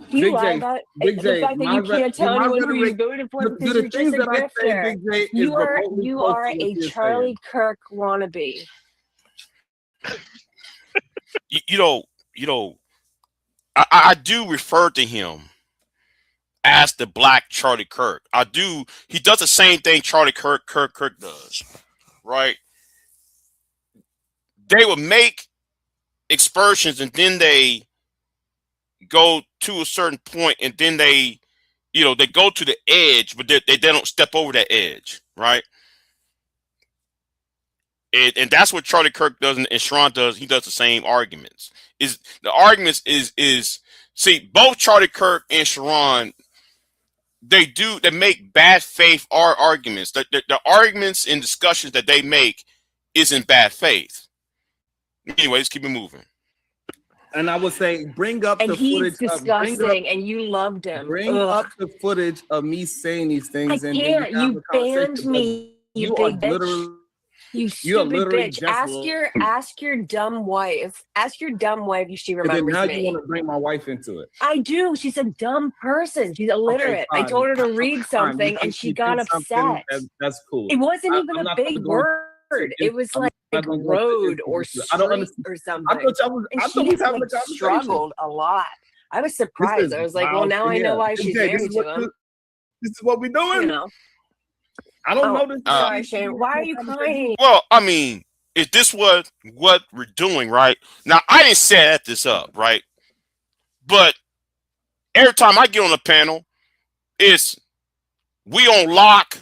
You Big lie J, about Big the J, fact that my you can't tell my anyone who you rhetoric- voted for do because the you're things just a that I say, grifter. Big J, is You are remotely you close are to what a you're Charlie saying. Kirk wannabe. I do refer to him as the Black Charlie Kirk. I do. He does the same thing Charlie Kirk does, right? They would make excursions and then they go to a certain point and then they go to the edge, but they don't step over that edge, right? And that's what Charlie Kirk does and Sharon does. He does the same arguments. See, both Charlie Kirk and Sharon, they make bad faith arguments. The arguments and discussions that they make is in bad faith. Anyways, keep it moving. And I would say, bring up And the he's footage. disgusting, and you loved him. Bring Ugh. up the footage of me saying these I things, and then can't. we have You a conversation. banned me, you are big bitch. literally, You you are stupid literally bitch. just Ask your dumb wife. Ask your dumb wife if she and then remembers now me. you want to bring my wife into it. I do. She's a dumb person. She's illiterate. I fine. told her to read Fine. something, and she You got did something, upset. That's cool. It wasn't even I'm a not big gonna go word. It was I'm like not gonna go road into or it. street I don't understand. or something. I thought And we she was having like a conversation. struggled a lot. I was surprised. I was like, well, now I know why she's married to him. This is what we're doing. You know. I don't know this. Sorry, Sharon. Why are you crying? Well, I mean, is this what we're doing, right? Now, I didn't set this up, right? But every time I get on the panel, it's we on lock,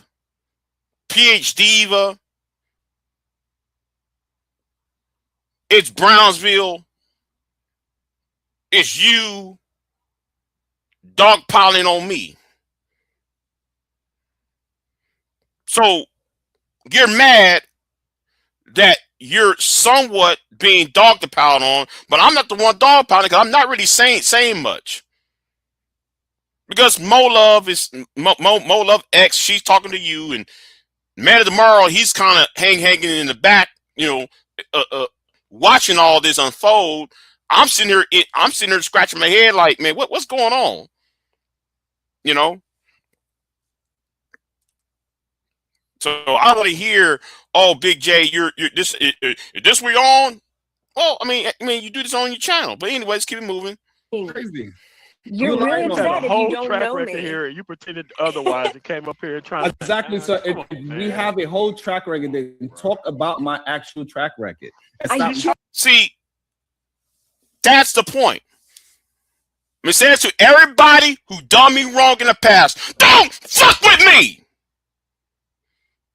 PH Diva, it's Brownsville, it's you dogpiling on me. So you're mad that you're somewhat being dogpiled on, but I'm not the one dogpiling because I'm not really saying much. Because Mo Love X, she's talking to you, and Man of Tomorrow, he's kind of hanging in the back, watching all this unfold. I'm sitting here scratching my head like, man, what's going on? You know. So I want to hear, oh, Big J, you're this we're on. Well, I mean, you do this on your channel, but anyways, keep it moving. Crazy. You're really You had a upset if whole you don't track know record me. here, and you pretended otherwise. It came up here trying to Exactly. So come on, we man. have a whole track record, then talk about my actual track record. See, that's the point. I'm saying to everybody who done me wrong in the past, don't fuck with me.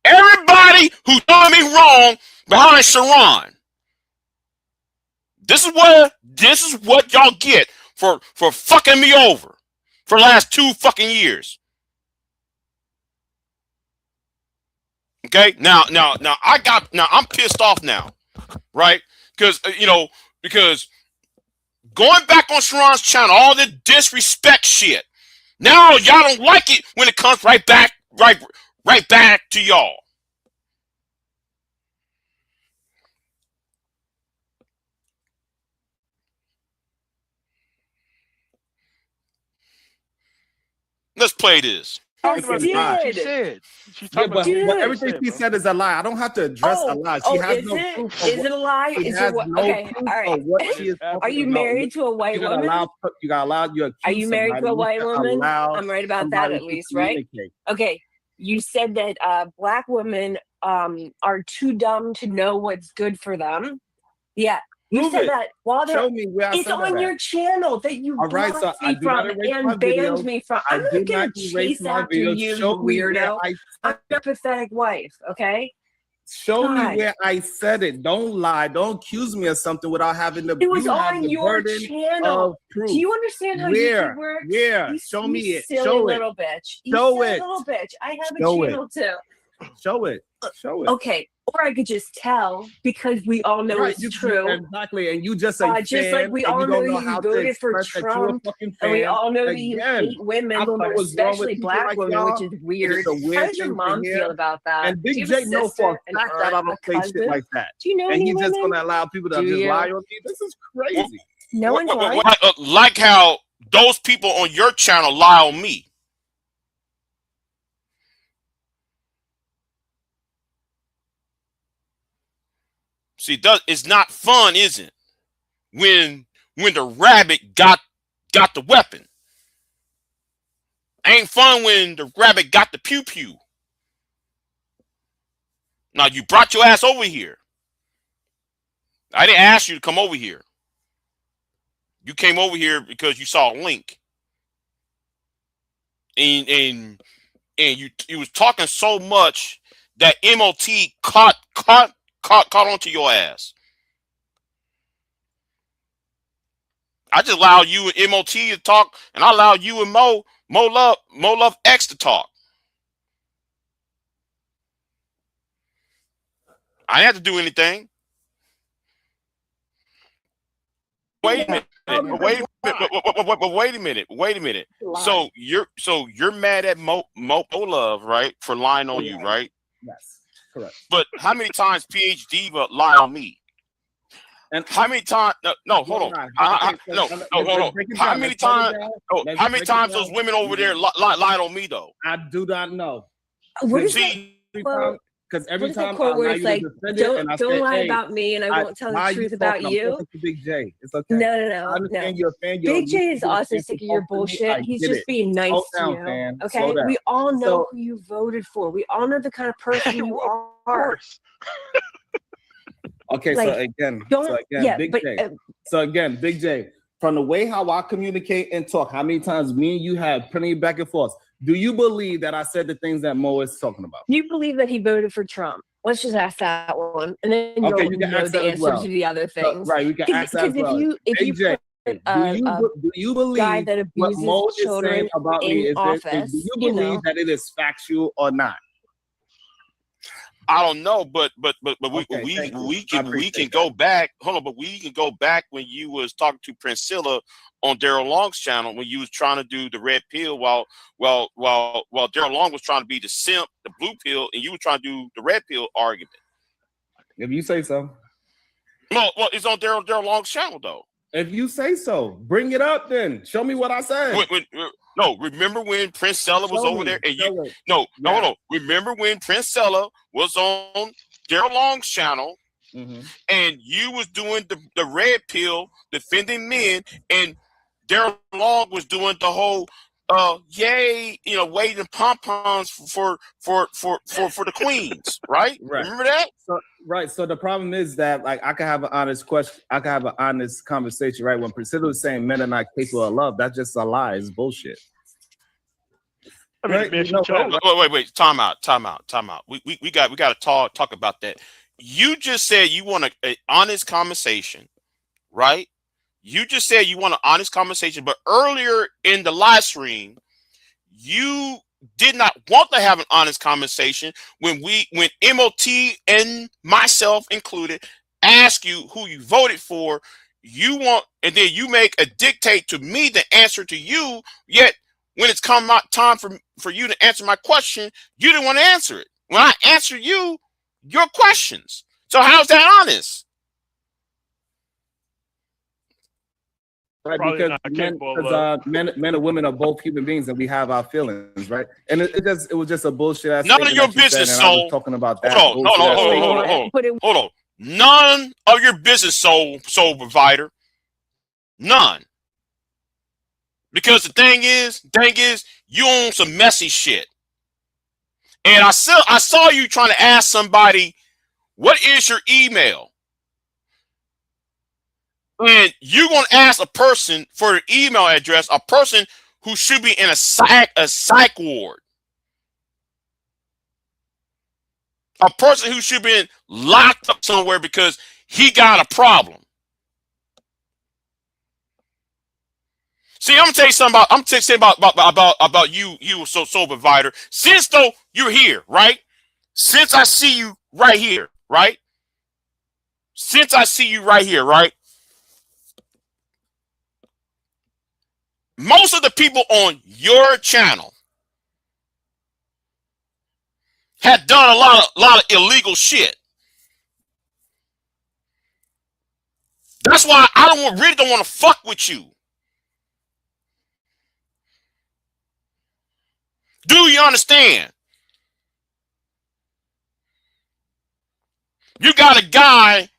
Everybody who done me wrong behind Sharon. This is what y'all get for fucking me over for the last 2 fucking years. Okay, now I'm pissed off now, right? Because going back on Sharon's channel, all the disrespect shit. Now y'all don't like it when it comes right back to y'all. Let's play this. Talking about the things she said. She's talking about but everything she said is a lie. I don't have to address a lie. She has no proof. Is it a lie? She Is has it what? no Okay, proof all right. of what she is Are you married to a white woman? You got allowed. Are you married to a white woman? I'm right about that at least, right? Okay. You said that black women are too dumb to know what's good for them. Yeah. You said that while Show me where I it's said on that your channel that you blocked I me do from not erase my and banned videos. me from. I I'm not did gonna not erase chase my after videos. you, Show me where weirdo. I'm your pathetic wife, okay? Show me where I said it. Don't lie. Don't accuse me of something without having the. It was you have on the your burden channel. of proof. Do you understand how YouTube works? Where? You, Show me it. Silly Show little it. bitch. Show You silly it. little bitch. I have Show a it. channel too. Show it. Show it. Okay. Or I could just tell because we all know it's true. Exactly. And you just just like we all know you voted for Trump, and we all know that you hate women, but especially black women, which is weird. How does your mom feel about that? And Big J know for a fact that I don't say shit like that. Do you know and any he's just women? gonna allow people to just lie on me. This is crazy. No one's lying. Like how those people on your channel lie on me. See, it's not fun, is it? When the rabbit got the weapon. Ain't fun when the rabbit got the pew pew. Now you brought your ass over here. I didn't ask you to come over here. You came over here because you saw a link. And you was talking so much that MOT caught onto your ass. I just allow you and MOT to talk, and I allow you and Mo Love X to talk. I didn't have to do anything. Wait a minute. Wait a minute. So you're mad at Mo Love, right, for lying on you, right? Yes, correct. But how many times PhD lied on me? And how many times? No, hold on. Hold on. How many times? How many times those women over there lied on me though? I do not know. What is Because every time quote where it's like, don't lie hey, about me, and I won't tell the truth about you. Big J, it's okay. No. I understand you're a fan. Big J is also sick of your bullshit. He's just being nice to you. Fan. Okay, we all know who you voted for. We all know the kind of person you are. Okay, like, so again, Big J, from the way how I communicate and talk, how many times me and you have plenty of back and forth. Do you believe that I said the things that Mo is talking about? You believe that he voted for Trump? Let's just ask that one, and then you'll know the answer to the other things. Right, we can ask that as well. If you do you believe guy that abuses what Mo is children saying about me in office, do you believe that it is factual or not? I don't know, but we can go back. Hold on, but we can go back when you was talking to Priscilla on Daryl Long's channel when you was trying to do the red pill while Daryl Long was trying to be the simp, the blue pill, and you were trying to do the red pill argument. If you say so. Well, it's on Daryl Long's channel though. If you say so, bring it up then. Show me what I said. No, remember when Prince Sella was over there and you hold on. Remember when Prince Sella was on Daryl Long's channel and you was doing the red pill defending men and Daryl Long was doing the whole yay, waving pom-poms for the queens, right? Remember that? So the problem is that like I can have an honest question, I can have an honest conversation, right? When Priscilla was saying men are not capable of love, that's just a lie, it's bullshit. I mean, right? Wait, time out. We got to talk about that. You just said you want an honest conversation, right? You just said you want an honest conversation, but earlier in the live stream, you did not want to have an honest conversation when MOT and myself included ask you who you voted for. You want, and then you make a dictate to me the answer to you. Yet when it's come out time for you to answer my question, you didn't want to answer it. When I answer you, your questions. So how's that honest? Right, because men and women are both human beings, and we have our feelings, right? And it was just a bullshit. None of your business, soul. Talking about that. Hold on. None of your business, soul provider. None. Because the thing is, you own some messy shit. And I saw you trying to ask somebody, what is your email? And you're going to ask a person for an email address, a person who should be in a psych ward. A person who should be locked up somewhere because he got a problem. See, I'm gonna tell you something about you soul provider. Since though you're here, right? Since I see you right here, right? Since I see you right here, right? Most of the people on your channel have done a lot of illegal shit. That's why I really don't want to fuck with you. Do you understand? You got a guy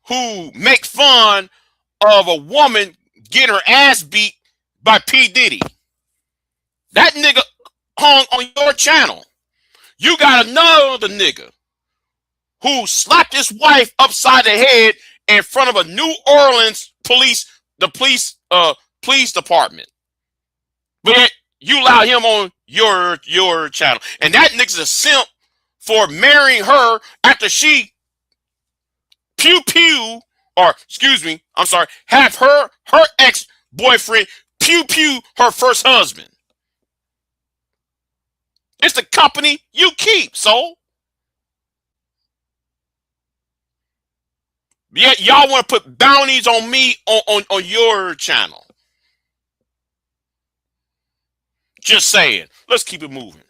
who makes fun of a woman getting her ass beat by P. Diddy. That nigga hung on your channel. You got another nigga who slapped his wife upside the head in front of a New Orleans police department. But you allow him on your channel. And that nigga's a simp for marrying her after she have her ex-boyfriend pew her first husband. It's the company you keep, soul. Yet y'all want to put bounties on me on your channel. Just saying. Let's keep it moving.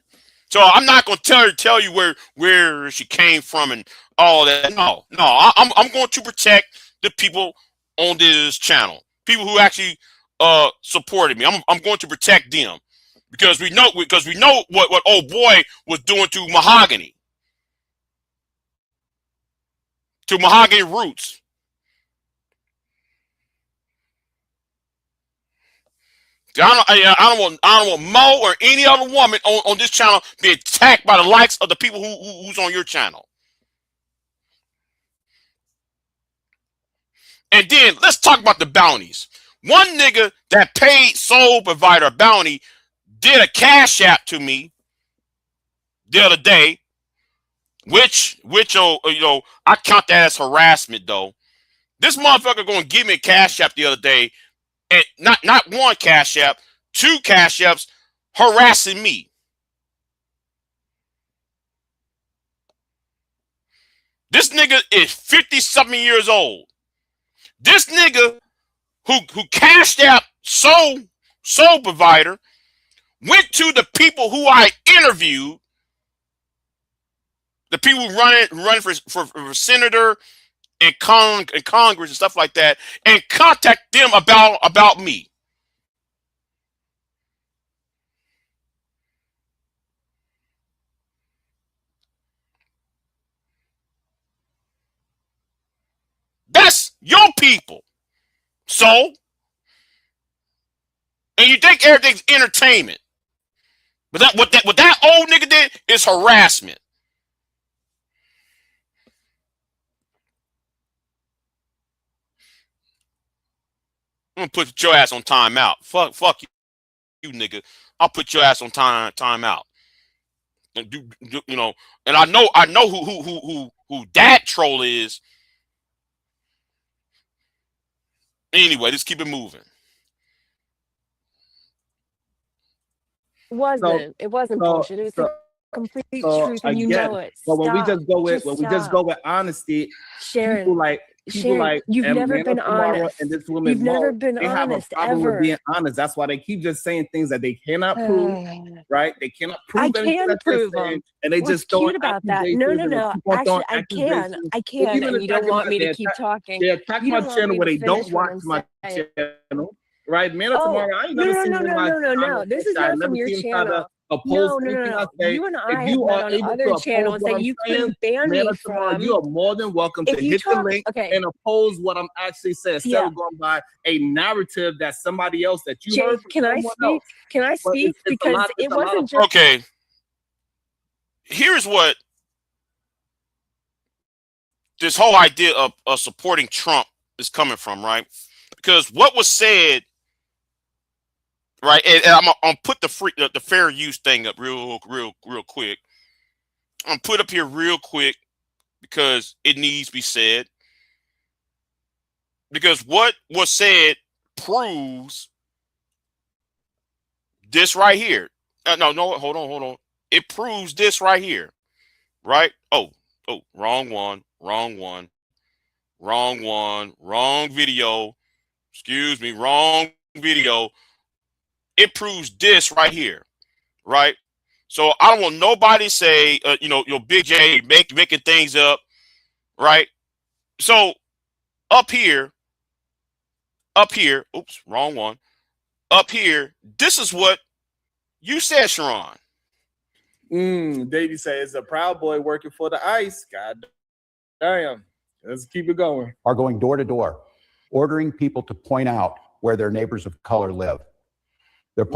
So I'm not gonna tell you where she came from and all that. No. I'm going to protect the people on this channel. People who actually supported me. I'm going to protect them. Because we know what old boy was doing to Mahogany. To Mahogany Roots. I don't want Mo or any other woman on this channel be attacked by the likes of the people who's on your channel. And then let's talk about the bounties. One nigga that paid Soul Provider bounty did a cash app to me the other day, which I count that as harassment though. This motherfucker gonna give me a cash app the other day, and not one cash app, 2 cash apps harassing me. This nigga is 50-something years old. This nigga who cashed out Soul Provider went to the people who I interviewed, the people who run for senator and Congress and stuff like that, and contact them about me. That's your people. So, and you think everything's entertainment. But what that old nigga did is harassment. I'm gonna put your ass on timeout. Fuck you, nigga. I'll put your ass on timeout. And and I know who that troll is. Anyway, let's keep it moving. It wasn't bullshit. It was the complete truth, and you know it. But when we just go Stop. with honesty, Sharon, people like you've never been honest. and this woman, You've never been they honest have a problem ever. with being honest. That's why they keep just saying things that they cannot prove. Right? They cannot prove. I anything can that they're prove saying, them. and they What's just throwing cute about that? No. accusations, and they keep on throwing Actually, accusations. I can, Even and you don't attacking want me they to keep talking. They attack You my don't want channel me where to they don't finish what watch I'm my saying. channel. Right? Man up tomorrow. I ain't never seen No. This is not from your channel. No. You and I have met on other channels that you couldn't ban me from. You are more than welcome to hit the link and oppose what I'm actually saying. Instead of going by a narrative that somebody else that you heard from Can I someone speak? else. Can I speak? Because it wasn't just okay. Here's what this whole idea of supporting Trump is coming from, right? Because what was said, right? And I'm gonna put the fair use thing up real quick. I'm gonna put up here real quick because it needs to be said. Because what was said proves this right here. No, hold on. It proves this right here, right? Oh, wrong one, wrong video. Excuse me, wrong video. It proves this right here, right? So I don't want nobody say, your Big J making things up, right? So up here, oops, wrong one. Up here, this is what you said, Sharon. Davey says, a Proud Boy working for the ICE. God damn. Let's keep it going. Are going door to door, ordering people to point out where their neighbors of color live. They're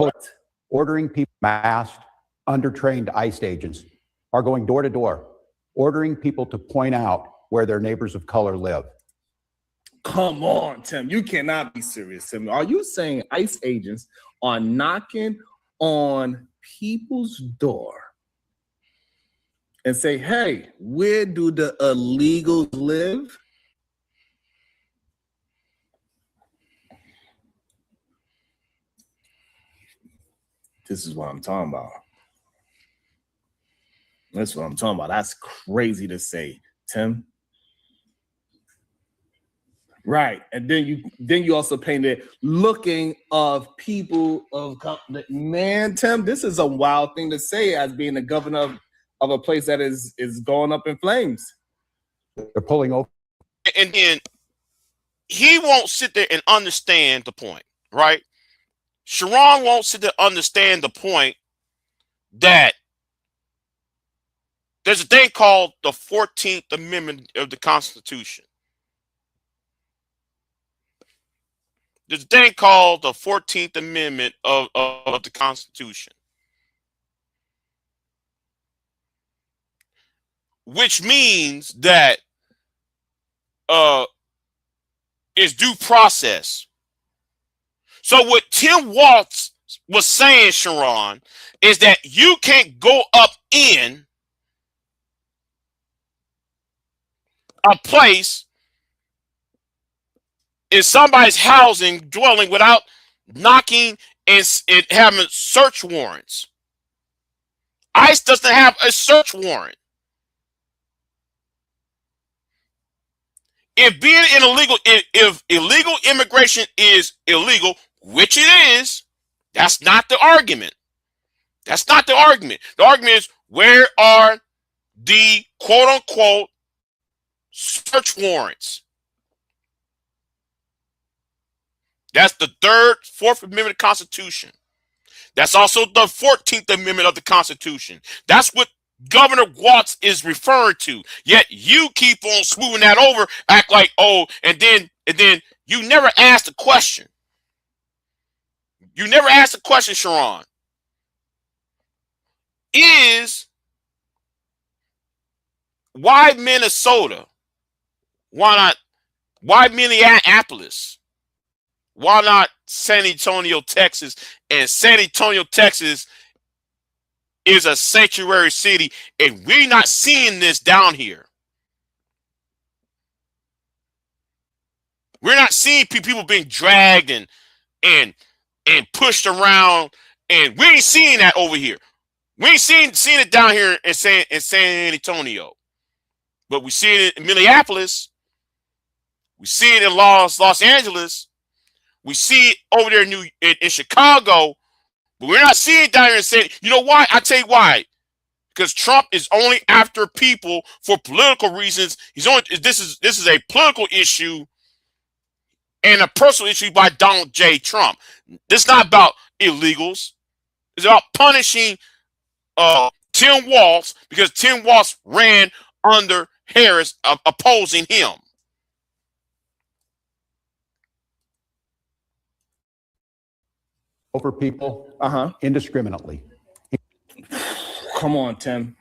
ordering people, masked, undertrained ICE agents are going door to door, ordering people to point out where their neighbors of color live. Come on, Tim. You cannot be serious, Tim. Are you saying ICE agents are knocking on people's door and say, hey, where do the illegals live? This is what I'm talking about. That's what I'm talking about. That's crazy to say, Tim. Right, and then you also painted looking of people of man, Tim. This is a wild thing to say as being the governor of a place that is going up in flames. They're pulling over. And then he won't sit there and understand the point, right? Sharon won't sit there and understand the point that there's a thing called the 14th Amendment of the Constitution. There's a thing called the 14th Amendment of the Constitution, which means that it's due process. So what Tim Walz was saying, Sharon, is that you can't go up in a place in somebody's housing dwelling without knocking and having search warrants. ICE doesn't have a search warrant. If being an illegal, if illegal immigration is illegal, which it is, that's not the argument. That's not the argument. The argument is, where are the quote unquote search warrants? That's the 3rd, 4th Amendment of the Constitution. That's also the 14th Amendment of the Constitution. That's what Governor Walz is referring to. Yet you keep on smoothing that over, act like, oh, and then you never asked the question. You never asked the question, Sharon. Why Minnesota? Why not? Why Minneapolis? Why not San Antonio, Texas? And San Antonio, Texas is a sanctuary city, and we're not seeing this down here. We're not seeing people being dragged and pushed around, and we ain't seeing that over here. We ain't seeing it down here in San Antonio, but we see it in Minneapolis. We see it in Los Angeles. We see it over there in Chicago, but we're not seeing it down here and saying, you know why? I tell you why. Because Trump is only after people for political reasons. This is a political issue and a personal issue by Donald J. Trump. This is not about illegals. It's about punishing Tim Walz because Tim Walz ran under Harris opposing him. Over people indiscriminately. Come on, Tim.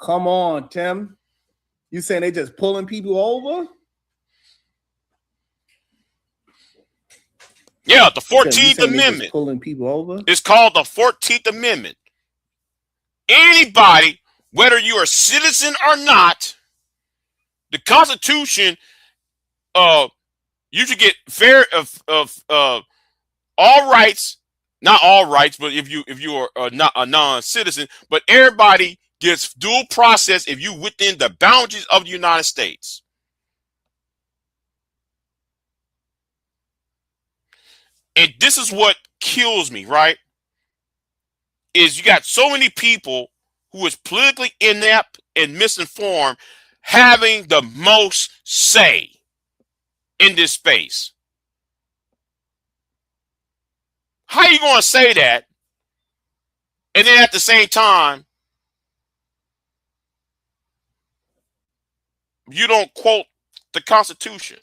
Come on, Tim. You saying they just pulling people over? Yeah, the 14th Amendment. Pulling people over? It's called the 14th Amendment. Anybody, whether you're a citizen or not, the Constitution, you should get fair all rights, not all rights, but if you are not a non-citizen, but everybody gets dual process if you within the boundaries of the United States. And this is what kills me, right? Is you got so many people who is politically inept and misinformed having the most say in this space. How are you going to say that? And then at the same time, you don't quote the Constitution.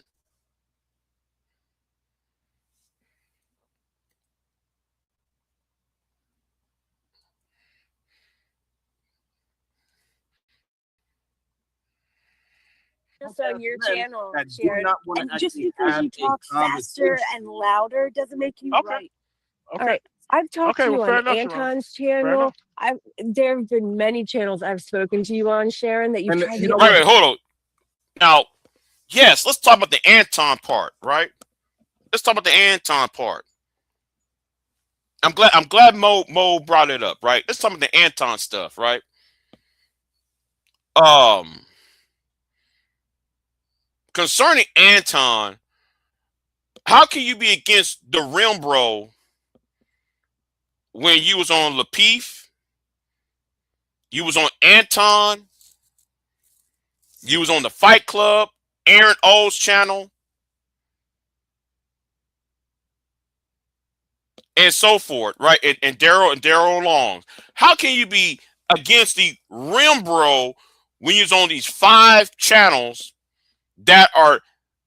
On your channel, Sharon, and just because you talk faster and louder doesn't make you right. Okay. All right, I've talked to you fair on enough, Anton's Sharon. channel. There have been many channels I've spoken to you on, Sharon, that you've tried to get. Wait, hold on. Now, yes, let's talk about the Anton part, right? Let's talk about the Anton part. I'm glad Mo brought it up, right? Let's talk about the Anton stuff, right? concerning Anton, how can you be against the Rim Bro when you was on Lapeef, you was on Anton, you was on the Fight Club, Aaron O's channel, and so forth, right? And Daryl Long. How can you be against the Rim Bro when you're on these 5 channels that are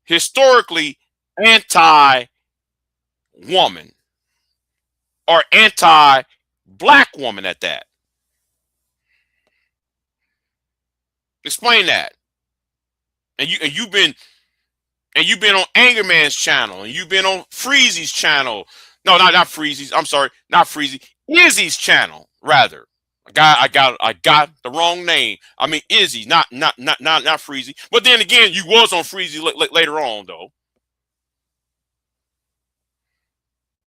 historically anti-woman or anti-black woman at that? Explain that. And you've been on Anger Man's channel, and you've been on Freezy's channel. No, not Freezy's. I'm sorry, not Freezy. Izzy's channel, rather. I got the wrong name. I mean Izzy, not Freezy. But then again, you was on Freezy later on, though.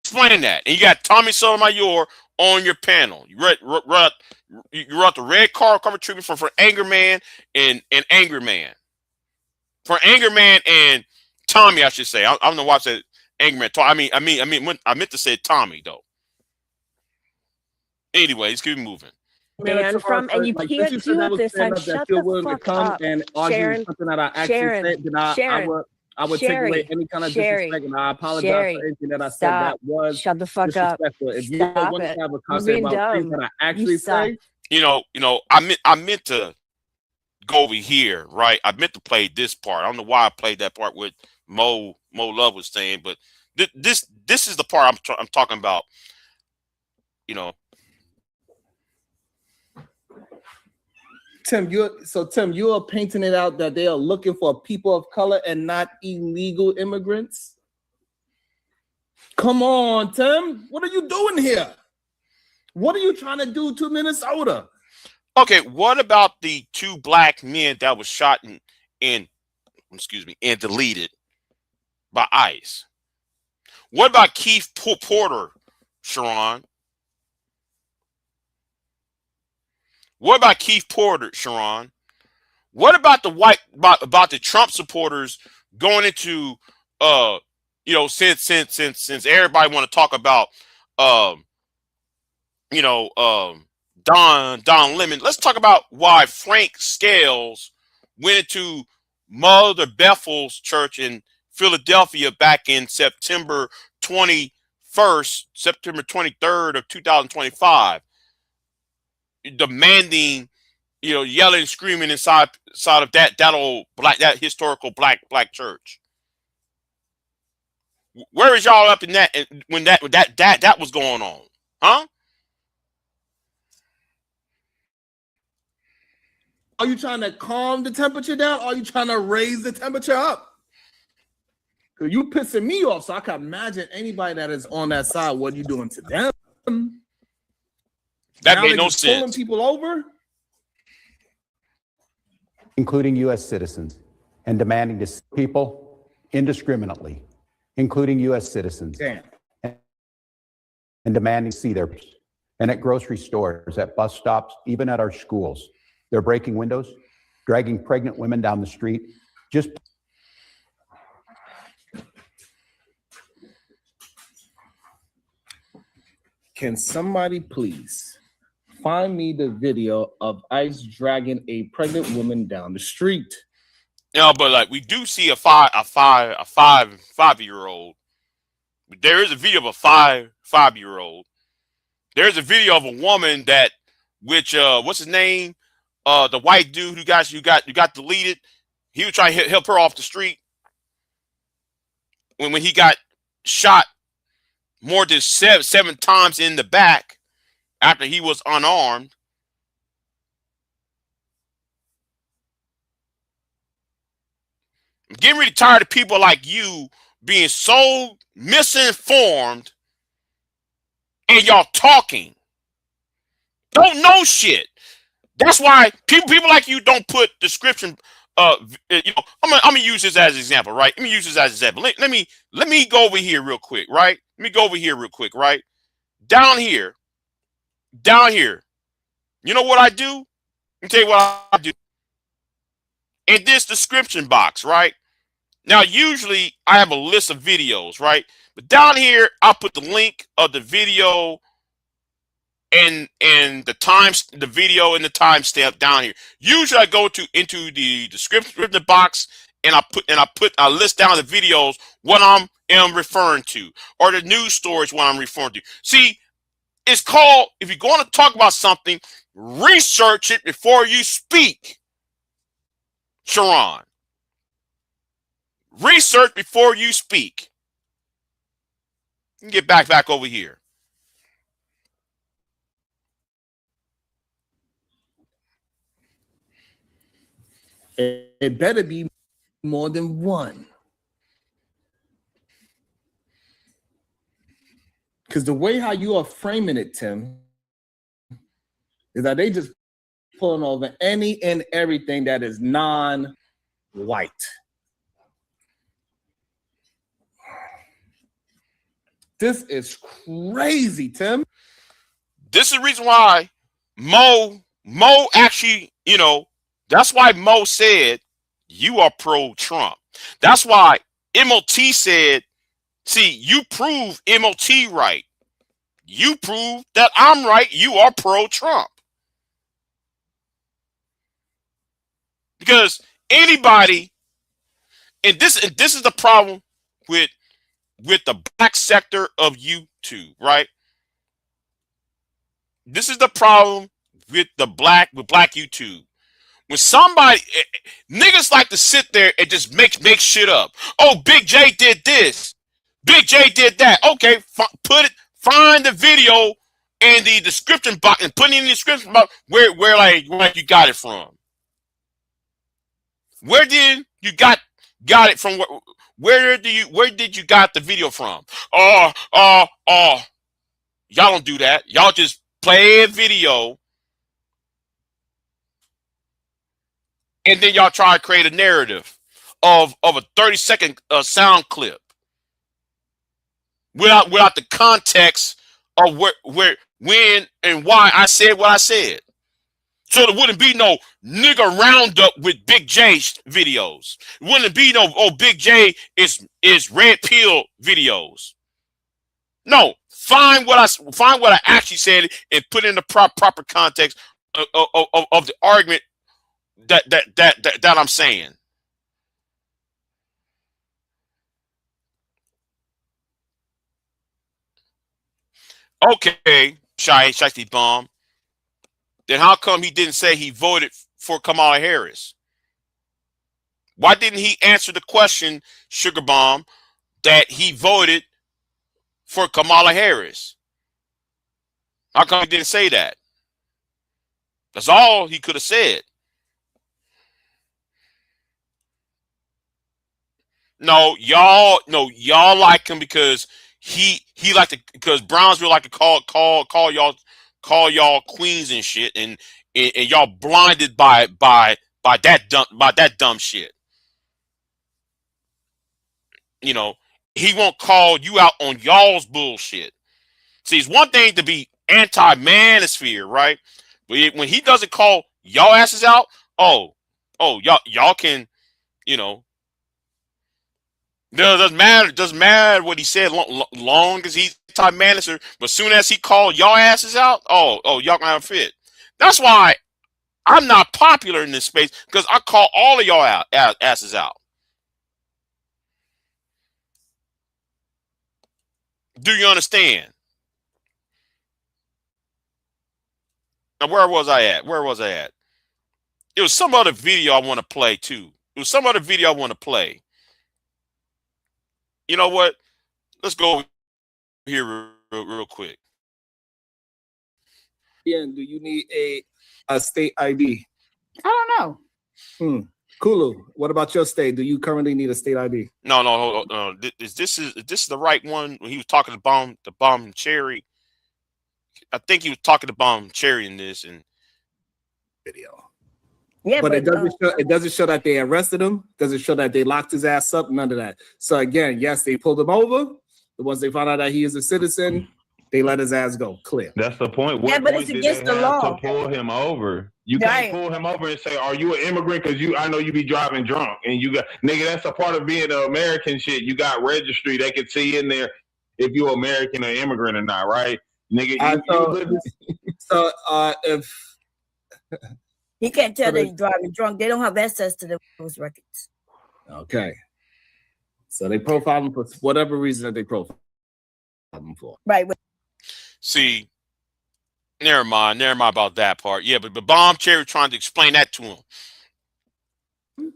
Explain that. And you got Tommy Sotomayor on your panel. You wrote the red cover treatment for Anger Man and Angry Man. For Anger Man and Tommy, I should say. I don't know why I said Anger Man. I meant to say Tommy though. Anyway, let's keep moving. Man, and you can't do this. Shut the fuck up, and argue Sharon. something that I actually said. Then I would take away any kind of disrespect, and I apologize for anything that I said that was shut the fuck up. If you don't want to have a conversation about things that I actually say, I meant to go over here, right? I meant to play this part. I don't know why I played that part with Mo Love was saying, but this is the part I'm talking about. Tim, you are painting it out that they are looking for people of color and not illegal immigrants. Come on, Tim. What are you doing here? What are you trying to do to Minnesota? Okay, what about the 2 black men that was shot and deleted by ICE? What about Keith Porter, Sharon? What about Keith Porter, Sharon? What about about the Trump supporters going into since everybody want to talk about Don Lemon, let's talk about why Frank Scales went into Mother Bethel's church in Philadelphia back in September 23rd of 2025. Demanding, yelling and screaming inside of that historical black church. Where is y'all up in that when that was going on? Huh? Are you trying to calm the temperature down? Or are you trying to raise the temperature up? Because you pissing me off, so I can imagine anybody that is on that side, what are you doing to them? That made no sense. Pulling people over? Including U.S. citizens, and demanding to see people indiscriminately, including U.S. citizens, Damn. and demanding to see their, and at grocery stores, at bus stops, even at our schools. They're breaking windows, dragging pregnant women down the street. Just can somebody please find me the video of ICE dragging a pregnant woman down the street? But like we do see a 5-year-old. There is a video of a 5-year-old. There's a video of a woman that, what's his name? The white dude who got deleted. He was trying to help her off the street when he got shot more than seven times in the back after he was unarmed. I'm getting really tired of people like you being so misinformed and y'all talking. Don't know shit. That's why people like you don't put description. I'm gonna use this as an example, right? Let me use this as an example. Let me go over here real quick, right? Let me go over here real quick, right? Down here. You know what I do? Let me tell you what I do. In this description box, right? Now, usually I have a list of videos, right? But down here, I'll put the link of the video and the video and the timestamp down here. Usually I go into the description box and I list down the videos what I am referring to, or the news stories what I'm referring to. See, it's called, if you're going to talk about something, research it before you speak. Sharon. Research before you speak. You can get back over here. It better be more than one. Because the way how you are framing it, Tim, is that they just pulling over any and everything that is non-white. This is crazy, Tim. This is the reason why Mo actually, you know, that's why Mo said you are pro-Trump. That's why MOT said, see, you prove MOT right. You prove that I'm right. You are pro-Trump. Because anybody, and this is the problem with the black sector of YouTube, right? This is the problem with black YouTube. When somebody, niggas like to sit there and just make shit up. Oh, Big J did this. Big J did that. Okay, find the video in the description box and put it in the description box where you got it from. Where did you got it from? Where did you got the video from? Y'all don't do that. Y'all just play a video and then y'all try to create a narrative of a 30-second sound clip without the context of where, when, and why I said what I said. So there wouldn't be no nigga roundup with Big J videos. It wouldn't be no Big J is red pill videos. No, find what I actually said and put in the proper context of the argument that I'm saying. Okay, Shiesty Bomb. Then how come he didn't say he voted for Kamala Harris? Why didn't he answer the question, Sugar Bomb, that he voted for Kamala Harris? How come he didn't say that? That's all he could have said. No, y'all like him because he like to, because Brownsville like to call y'all queens and shit, and y'all blinded by that dumb shit. You know, he won't call you out on y'all's bullshit. See, it's one thing to be anti-manosphere, right? But when he doesn't call y'all asses out, y'all can, you know. No, it doesn't matter what he said long as he's anti-manosphere. But soon as he called y'all asses out, y'all gonna have a fit. That's why I'm not popular in this space, because I call all of y'all asses out. Do you understand? Now, where was I at? It was some other video I want to play too. You know what? Let's go here real quick. Do you need a state ID? I don't know. Kulu, what about your state? Do you currently need a state ID? No, hold on. This is the right one when he was talking to Bomb Cherry. I think he was talking to Bomb Cherry in this and video. Yeah, but it doesn't show that they arrested him. Doesn't show that they locked his ass up. None of that. So again, yes, they pulled him over. Once they found out that he is a citizen, they let his ass go. Clear. That's the point. Yeah, but it's against the law. To pull him over. You can't pull him over and say, "Are you an immigrant?" Because I know you be driving drunk, and you got nigga. That's a part of being an American shit. You got registry; they can see in there if you're American or immigrant or not, right, nigga? If he can't tell that he's driving drunk, they don't have access to those records. Okay, so they profile him for whatever reason that they profile him for. Right. See. Never mind about that part. Yeah, but Bomb Cherry trying to explain that to him.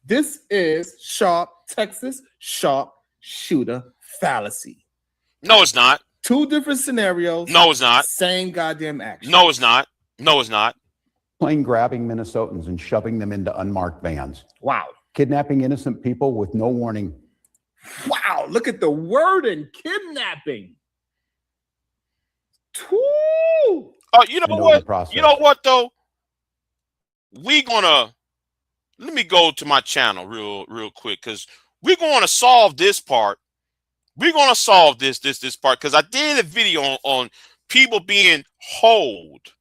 This is sharp Texas sharpshooter fallacy. No, it's not. Two different scenarios. No, it's not. Same goddamn action. No, it's not. No, it's not. Plane grabbing Minnesotans and shoving them into unmarked vans. Wow. Kidnapping innocent people with no warning. Wow. Look at the word in kidnapping. Oh, you know what? You know what though? Let me go to my channel real quick because we're going to solve this part. We're going to solve this part because I did a video on people being holed,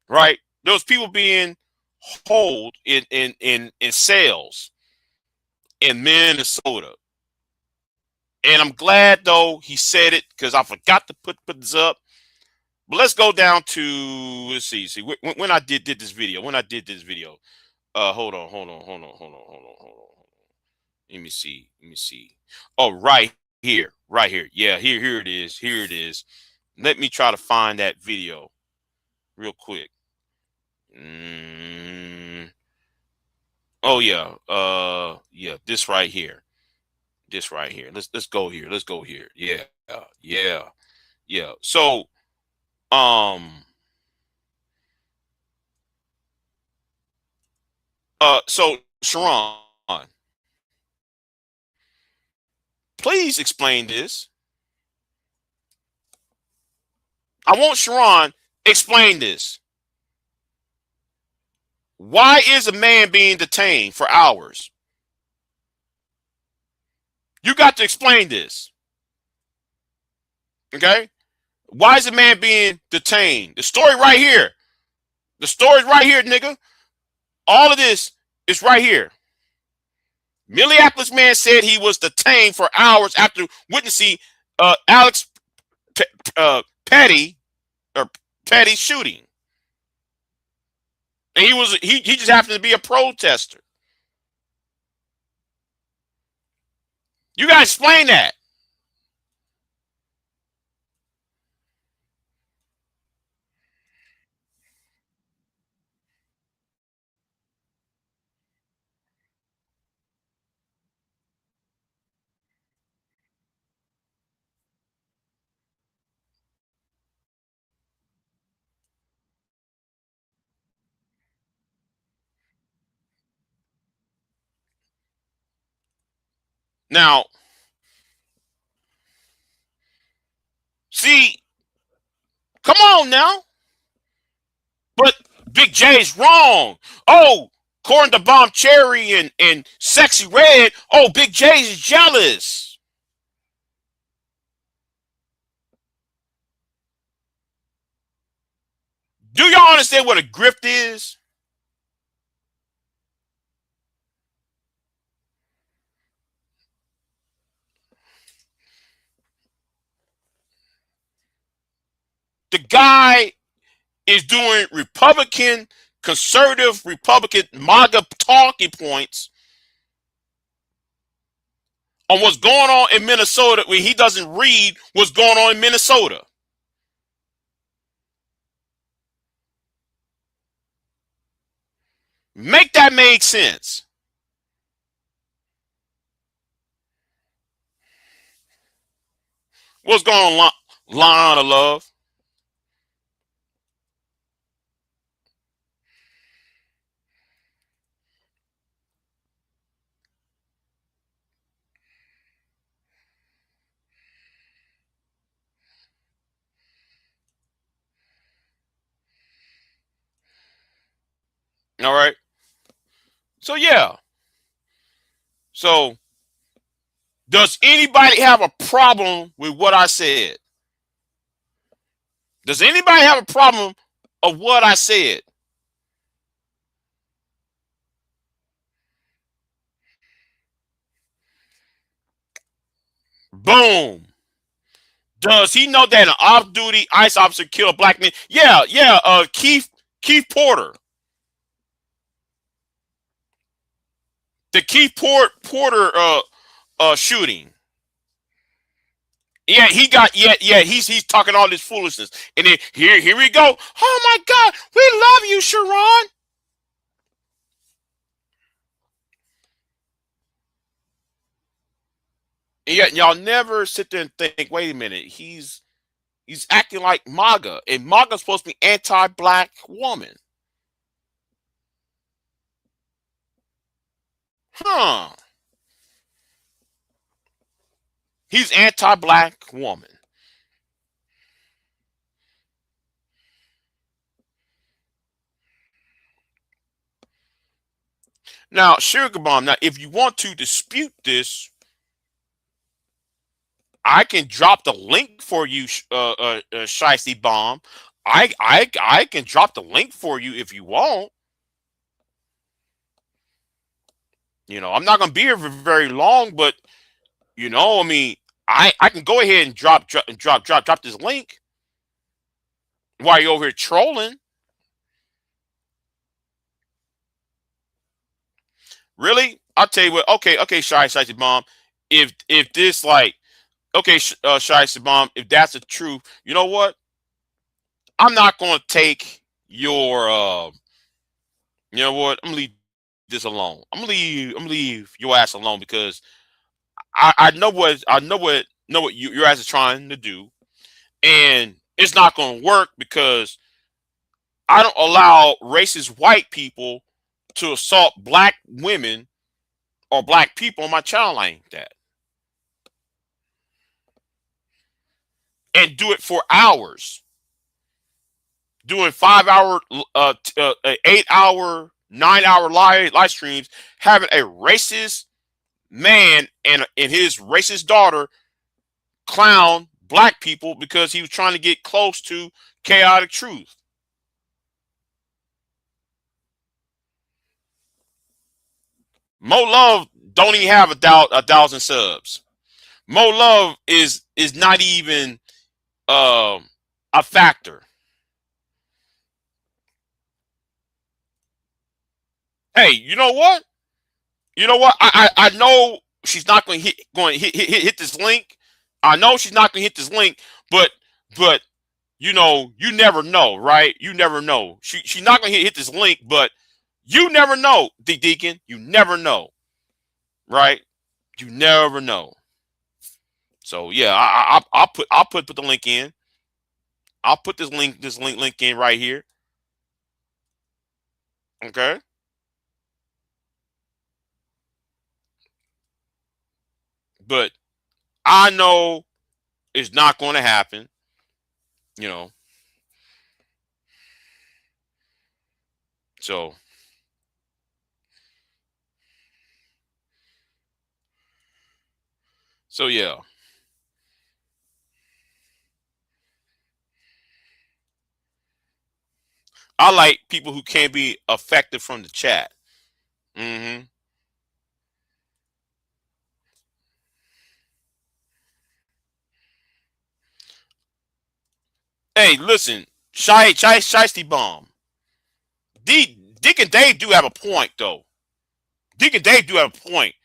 right? Those people being holed in cells in Minnesota. And I'm glad though he said it because I forgot to put this up. But let's go down to let's see when I did this video. Hold on. Let me see. Oh, right here. Yeah, here it is. Let me try to find that video real quick. Oh yeah. Yeah, this right here. Let's go here. Yeah. So so Sharon, please explain this. I want Sharon explain this. Why is a man being detained for hours? You got to explain this. Okay? Why is a man being detained? The story right here. The story's right here, nigga. All of this is right here. Minneapolis man said he was detained for hours after witnessing Alex Petty shooting. And he just happened to be a protester. You gotta explain that. Now, see, come on now. But Big J's wrong. Oh, according to Bomb Cherry and Sexy Red, oh, Big J's jealous. Do y'all understand what a grift is? The guy is doing conservative Republican Maga talking points on what's going on in Minnesota when he doesn't read what's going on in Minnesota. Make that make sense. What's going on, line of love? All right. So, yeah. So, does anybody have a problem with what I said? Does anybody have a problem of what I said? Boom. Does he know that an off-duty ICE officer killed a black man? Yeah. Keith Porter. The Keith Porter shooting. Yeah, he's talking all this foolishness. And then here we go. Oh my God, we love you, Sharon. And yet y'all never sit there and think, wait a minute, he's acting like Maga, and Maga's supposed to be anti-black woman. Huh. He's anti-black woman. Now, Sugar Bomb, now if you want to dispute this, I can drop the link for you, Shiesty Bomb. I can drop the link for you if you want. You know, I'm not gonna be here for very long, but you know, I mean, I can go ahead and drop this link while you're over here trolling. Really? I'll tell you what. Okay, Shiesty Bomb. If this like, okay, Shiesty Bomb, if that's the truth, you know what? I'm not gonna take your you know what? I'm gonna leave this alone. I'm gonna leave your ass alone because I know what your ass is trying to do, and it's not gonna work because I don't allow racist white people to assault black women or black people on my channel like that, and do it for hours, doing 5-hour, 8-hour, 9-hour live streams, having a racist man and his racist daughter clown black people because he was trying to get close to chaotic truth. Mo Love don't even have 1,000 subs. Mo Love is not even a factor. Hey, you know what? You know what? I know she's not going to hit this link. I know she's not going to hit this link, but you know, you never know, right? You never know. She's not going to hit this link, but you never know, Deacon. You never know, right? You never know. So yeah, I'll put the link in. I'll put this link in right here. Okay. But I know it's not going to happen. You know. So yeah. I like people who can't be affected from the chat. Mm-hmm. Hey, listen, Shiesty Bomb. Dick and Dave do have a point, though. Dick and Dave do have a point.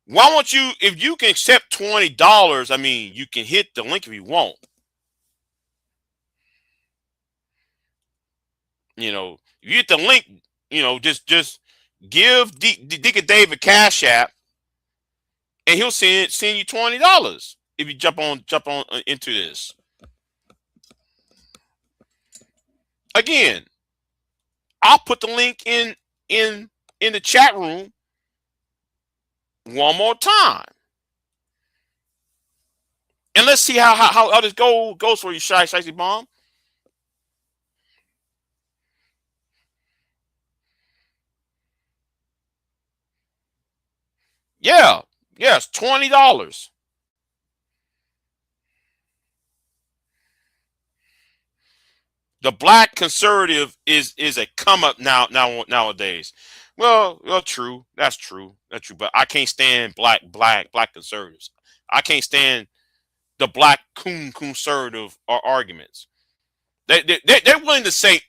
Why won't you, if you can accept $20, I mean, you can hit the link if you want. You know, if you hit the link, you know, just give Dick and Dave a cash app, and he'll send you $20 if you jump on into this. Again, I'll put the link in the chat room one more time, and let's see how this goes for you, Shiesty Bomb. Yeah, yes, $20. The black conservative is a come up nowadays. Well, true. That's true. But I can't stand black conservatives. I can't stand the black conservative arguments. They're willing to say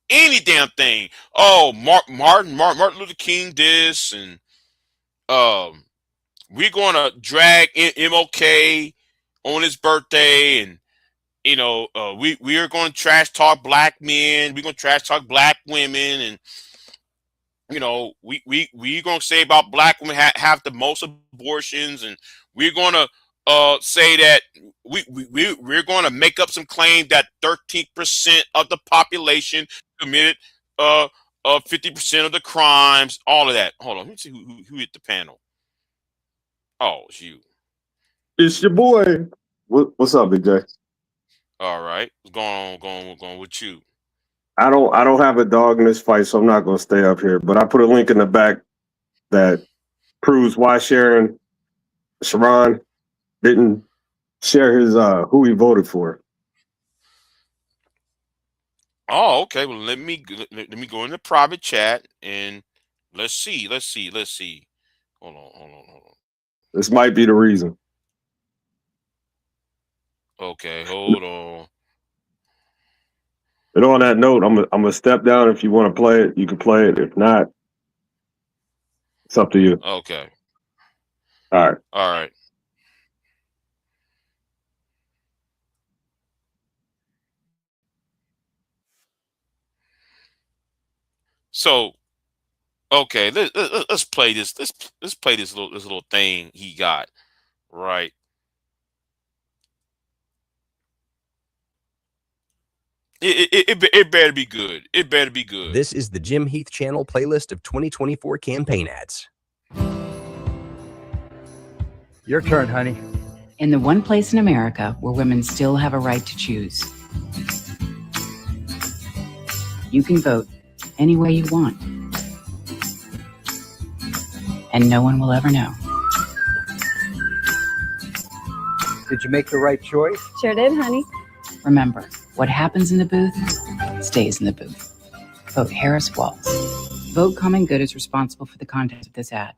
any damn thing. Oh, Martin Luther King this, and we're going to drag MLK on his birthday, and we are going to trash talk black men. We're going to trash talk black women, and we're going to say about black women have the most abortions, and we're going to say that we're going to make up some claim that 13% of the population committed 50% of the crimes. All of that. Hold on, let me see who hit the panel. Oh, it's you. It's your boy. What's up, Big J? All right, what's going on with you? I don't have a dog in this fight, so I'm not going to stay up here. But I put a link in the back that proves why Sharon didn't share his who he voted for. Oh, okay. Well, let me go in the private chat and let's see. Hold on. This might be the reason. Okay, hold on. But on that note, I'm gonna step down. If you want to play it, you can play it. If not, it's up to you. Okay. All right. So, okay, let's play this. Let's play this little thing he got, right? It better be good. It better be good. This is the Jim Heath Channel playlist of 2024 campaign ads. Your turn, honey. In the one place in America where women still have a right to choose, you can vote any way you want. And no one will ever know. Did you make the right choice? Sure did, honey. Remember, what happens in the booth stays in the booth. Vote Harris Walls. Vote Common Good is responsible for the content of this ad.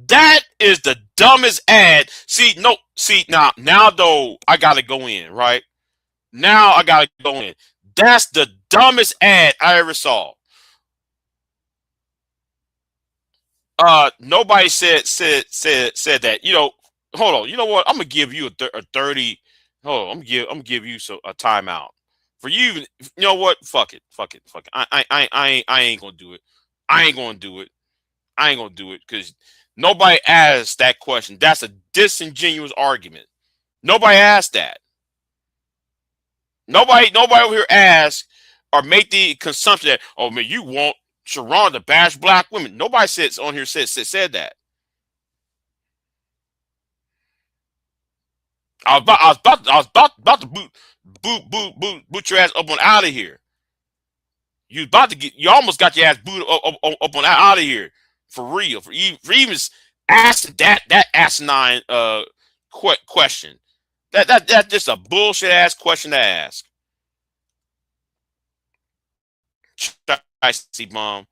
That is the dumbest ad. Now though, I gotta go in, right? Now I gotta go in. That's the dumbest ad I ever saw. Nobody said that. Hold on. You know what? I'm gonna give you a 30. Hold on. I'm gonna give you a timeout. For you, you know what? Fuck it. I ain't gonna do it. I ain't gonna do it because nobody asked that question. That's a disingenuous argument. Nobody asked that. Nobody over here asked or make the consumption that, oh man, you want Sharon to bash black women. Nobody said that. I was about to boot your ass up on out of here. You almost got your ass booted up on out of here for real. For even asking that asinine question. That's just a bullshit ass question to ask. I see, Mom.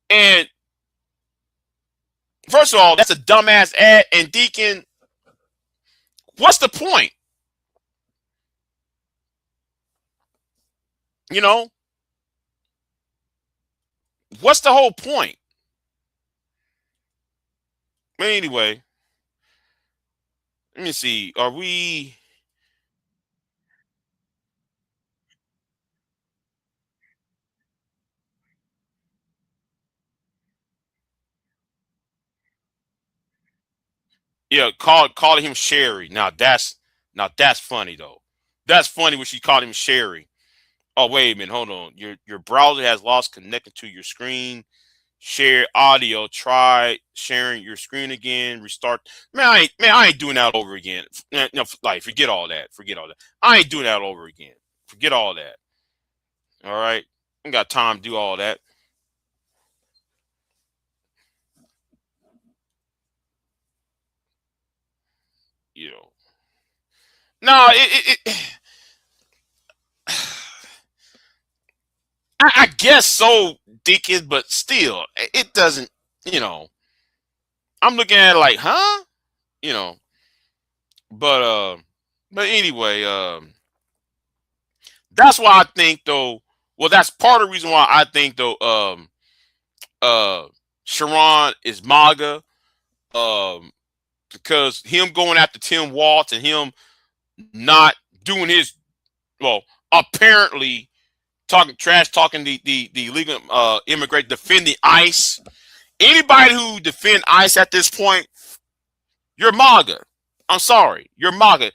And first of all, that's a dumbass ad. And Deacon, what's the point? What's the whole point? But anyway, let me see. Are we? Yeah, calling him Sherry. Now that's funny though. That's funny when she called him Sherry. Oh, wait a minute, hold on. Your browser has lost connection to your screen. Share audio. Try sharing your screen again. Restart. I ain't doing that over again. No, forget all that. I ain't doing that over again. Forget all that. All right, I ain't got time to do all that. No, I guess so, Deacon, but still, it doesn't, I'm looking at it like, huh? But anyway, that's why I think though. Well, that's part of the reason why I think though. Sharon is MAGA. Because him going after Tim Waltz and him not doing his, well, apparently talking the illegal immigrant, defending ICE. Anybody who defend ICE at this point, you're MAGA. I'm sorry, you're MAGA.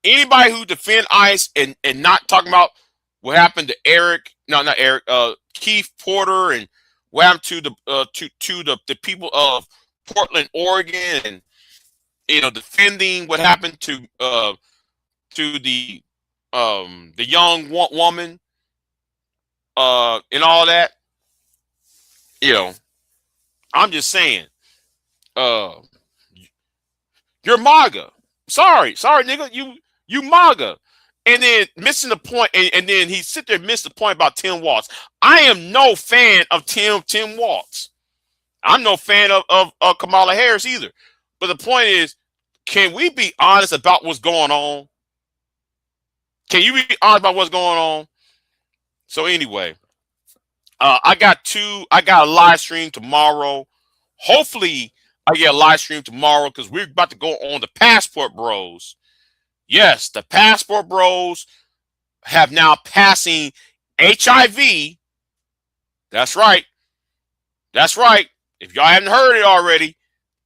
Anybody who defend ICE and not talking about what happened to not Eric, Keith Porter, and what happened to the people of Portland, Oregon, and defending what happened to the young woman and all that. I'm just saying, you're MAGA. Sorry, nigga, you MAGA. And then missing the point, and then he sit there and miss the point about Tim Waltz. I am no fan of Tim Waltz. I'm no fan of Kamala Harris either. But the point is, can we be honest about what's going on? Can you be honest about what's going on? So anyway, I got a live stream tomorrow. Hopefully I get a live stream tomorrow because we're about to go on the Passport Bros. Yes, the Passport Bros have now passing HIV. That's right. If y'all haven't heard it already,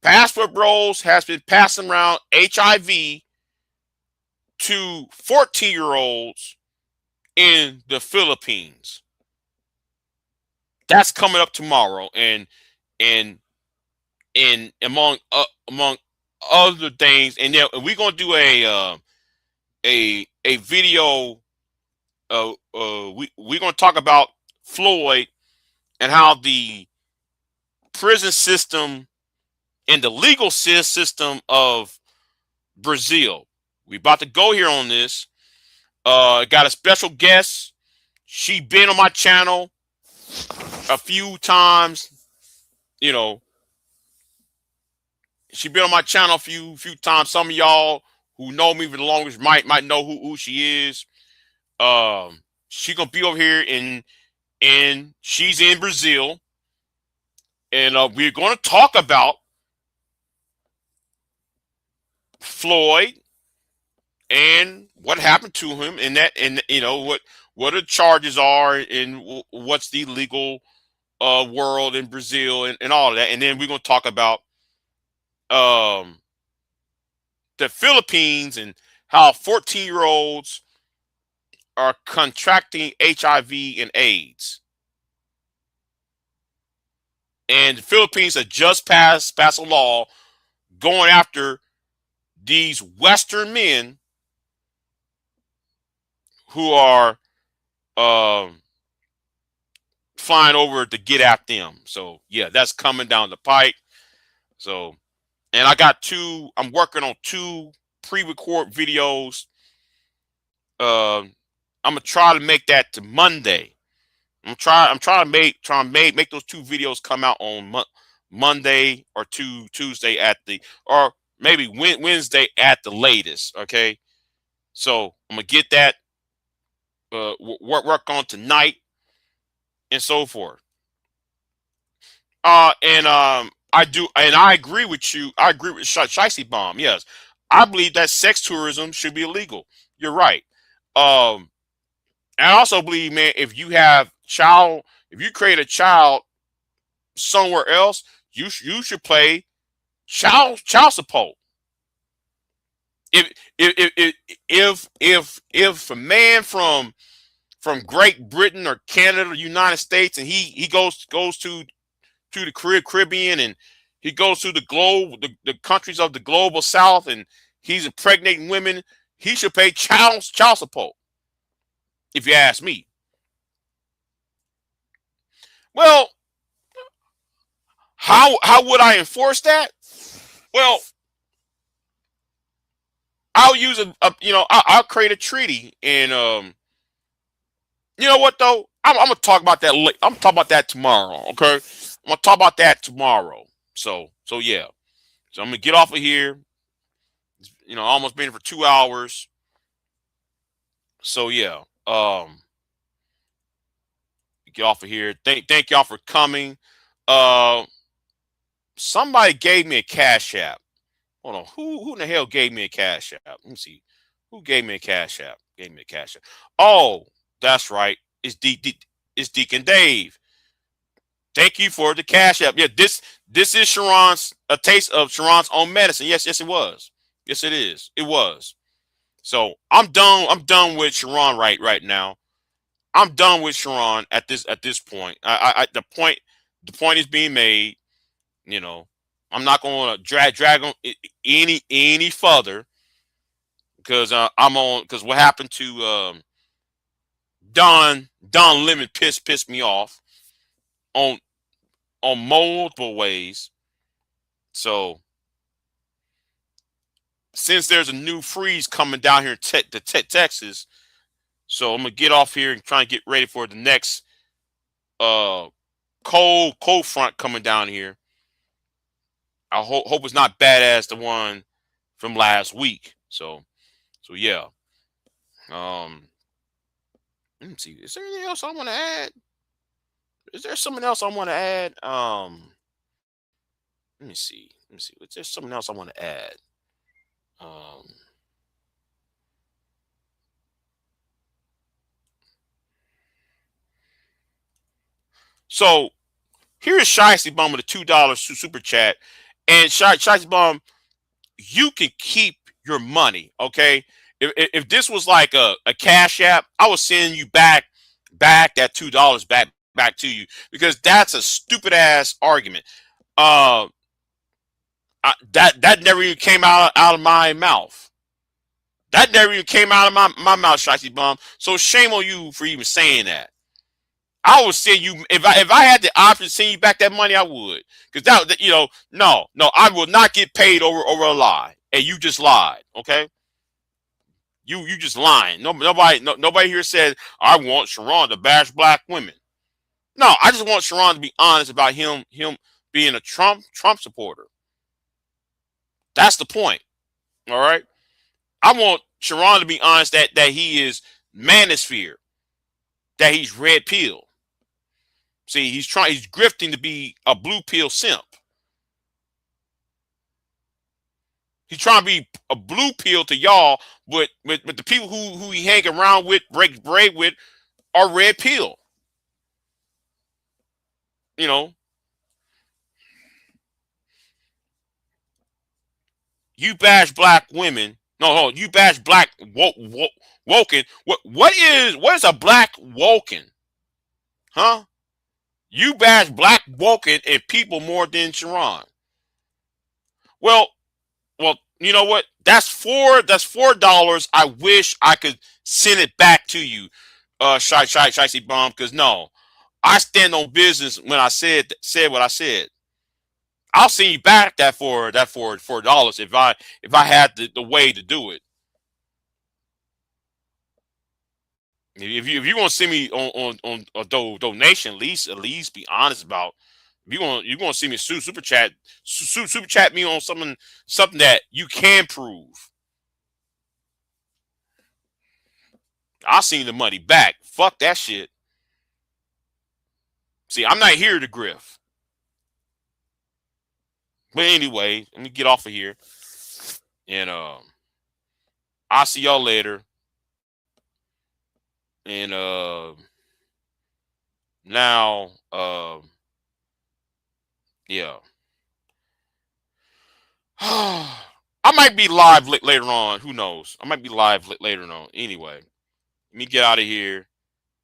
Passport Bros has been passing around HIV to 14-year-olds in the Philippines. That's coming up tomorrow, and among other things, and then we're gonna do a video. We're gonna talk about Floyd and how the prison system and the legal system of Brazil. We about to go here on this. Got a special guest. She been on my channel a few times. She been on my channel a few times. Some of y'all who know me for the longest might know who she is. She gonna be over here and she's in Brazil, and we're gonna talk about Floyd and what happened to him, and what the charges are, and what's the legal world in Brazil, and all of that. And then we're going to talk about the Philippines and how 14-year-olds are contracting HIV and AIDS. And the Philippines have just passed a law going after these Western men who are flying over to get at them. So yeah, that's coming down the pike. So, and I'm working on 2 pre-record videos. I'm gonna try to make that to Monday. I'm trying to make those 2 videos come out on Monday or Tuesday or maybe Wednesday at the latest. Okay, so I'm gonna get that work on tonight and so forth. I agree with you. I agree with Shicey Bomb. Yes, I believe that sex tourism should be illegal. You're right. And I also believe, man, if you create a child somewhere else, you should pay child support. If a man from Great Britain or Canada or United States, and he goes to the Caribbean, and he goes to the countries of the global South, and he's impregnating women, he should pay child support, if you ask me. Well, how would I enforce that? Well, I'll use I'll create a treaty, and you know what though? I'm gonna talk about that later. I'm gonna talk about that tomorrow. Okay, I'm gonna talk about that tomorrow. So yeah. So I'm gonna get off of here. You know, almost been here for 2 hours. So yeah, get off of here. Thank y'all for coming. Somebody gave me a Cash App. Hold on, who in the hell gave me a Cash App? Let me see. Who gave me a Cash App? Gave me a Cash App. Oh, that's right. It's it's Deacon Dave. Thank you for the Cash App. Yeah, this is Sharon's a taste of Sharon's own medicine. Yes, it was. Yes, it is. It was. So I'm done. I'm done with Sharon right now. I'm done with Sharon at this point. The point is being made. You know, I'm not going to drag on any further because because what happened to Don Lemon pissed me off on multiple ways. So since there's a new freeze coming down here to Texas, so I'm gonna get off here and try and get ready for the next cold front coming down here. I hope it's not bad as the one from last week. So yeah. Let me see. Is there anything else I want to add? Is there something else I want to add? Let me see. Is there something else I want to add? So here is Shiesty Bum with a $2 super chat. And Shiesty Bum, you can keep your money, okay? If this was like a Cash App, I would send you back that $2 back to you because that's a stupid ass argument. That never even came out of my mouth. That never even came out of my mouth, Shiesty Bum. So shame on you for even saying that. I would send you if I had the option to send you back that money, I would. Because that no, I will not get paid over a lie. And you just lied, okay? You just lying. Nobody here said I want Sharon to bash black women. No, I just want Sharon to be honest about him being a Trump supporter. That's the point. All right. I want Sharon to be honest that he is Manosphere, that he's red pill. See, he's grifting to be a blue pill simp. He's trying to be a blue pill to y'all, but the people who he hang around with, break bread with, are red pill. You know, you bash black women. No, you bash black woken. What is a black woken? Huh? You bash black woken and people more than Sharon. Well, you know what? That's $4. I wish I could send it back to you, Shiesty Bomb, because no, I stand on business when I said what I said. I'll send you back that $4 if I had the way to do it. If you're gonna send me on a donation, at least be honest about. If you're gonna see me super chat me on something that you can prove. I'll send you the money back. Fuck that shit. See, I'm not here to grift. But anyway, let me get off of here. And I'll see y'all later. And now yeah. I might be live later on. Who knows? I might be live later on. Anyway, let me get out of here.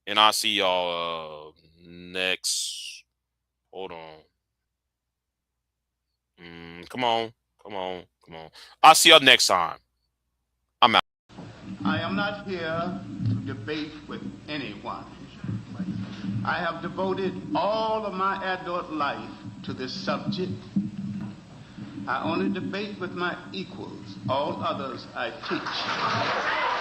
And I'll see y'all next. Hold on. Come on. I'll see y'all next time. I'm out. I am not here to debate with anyone. I have devoted all of my adult life to this subject. I only debate with my equals. All others I teach.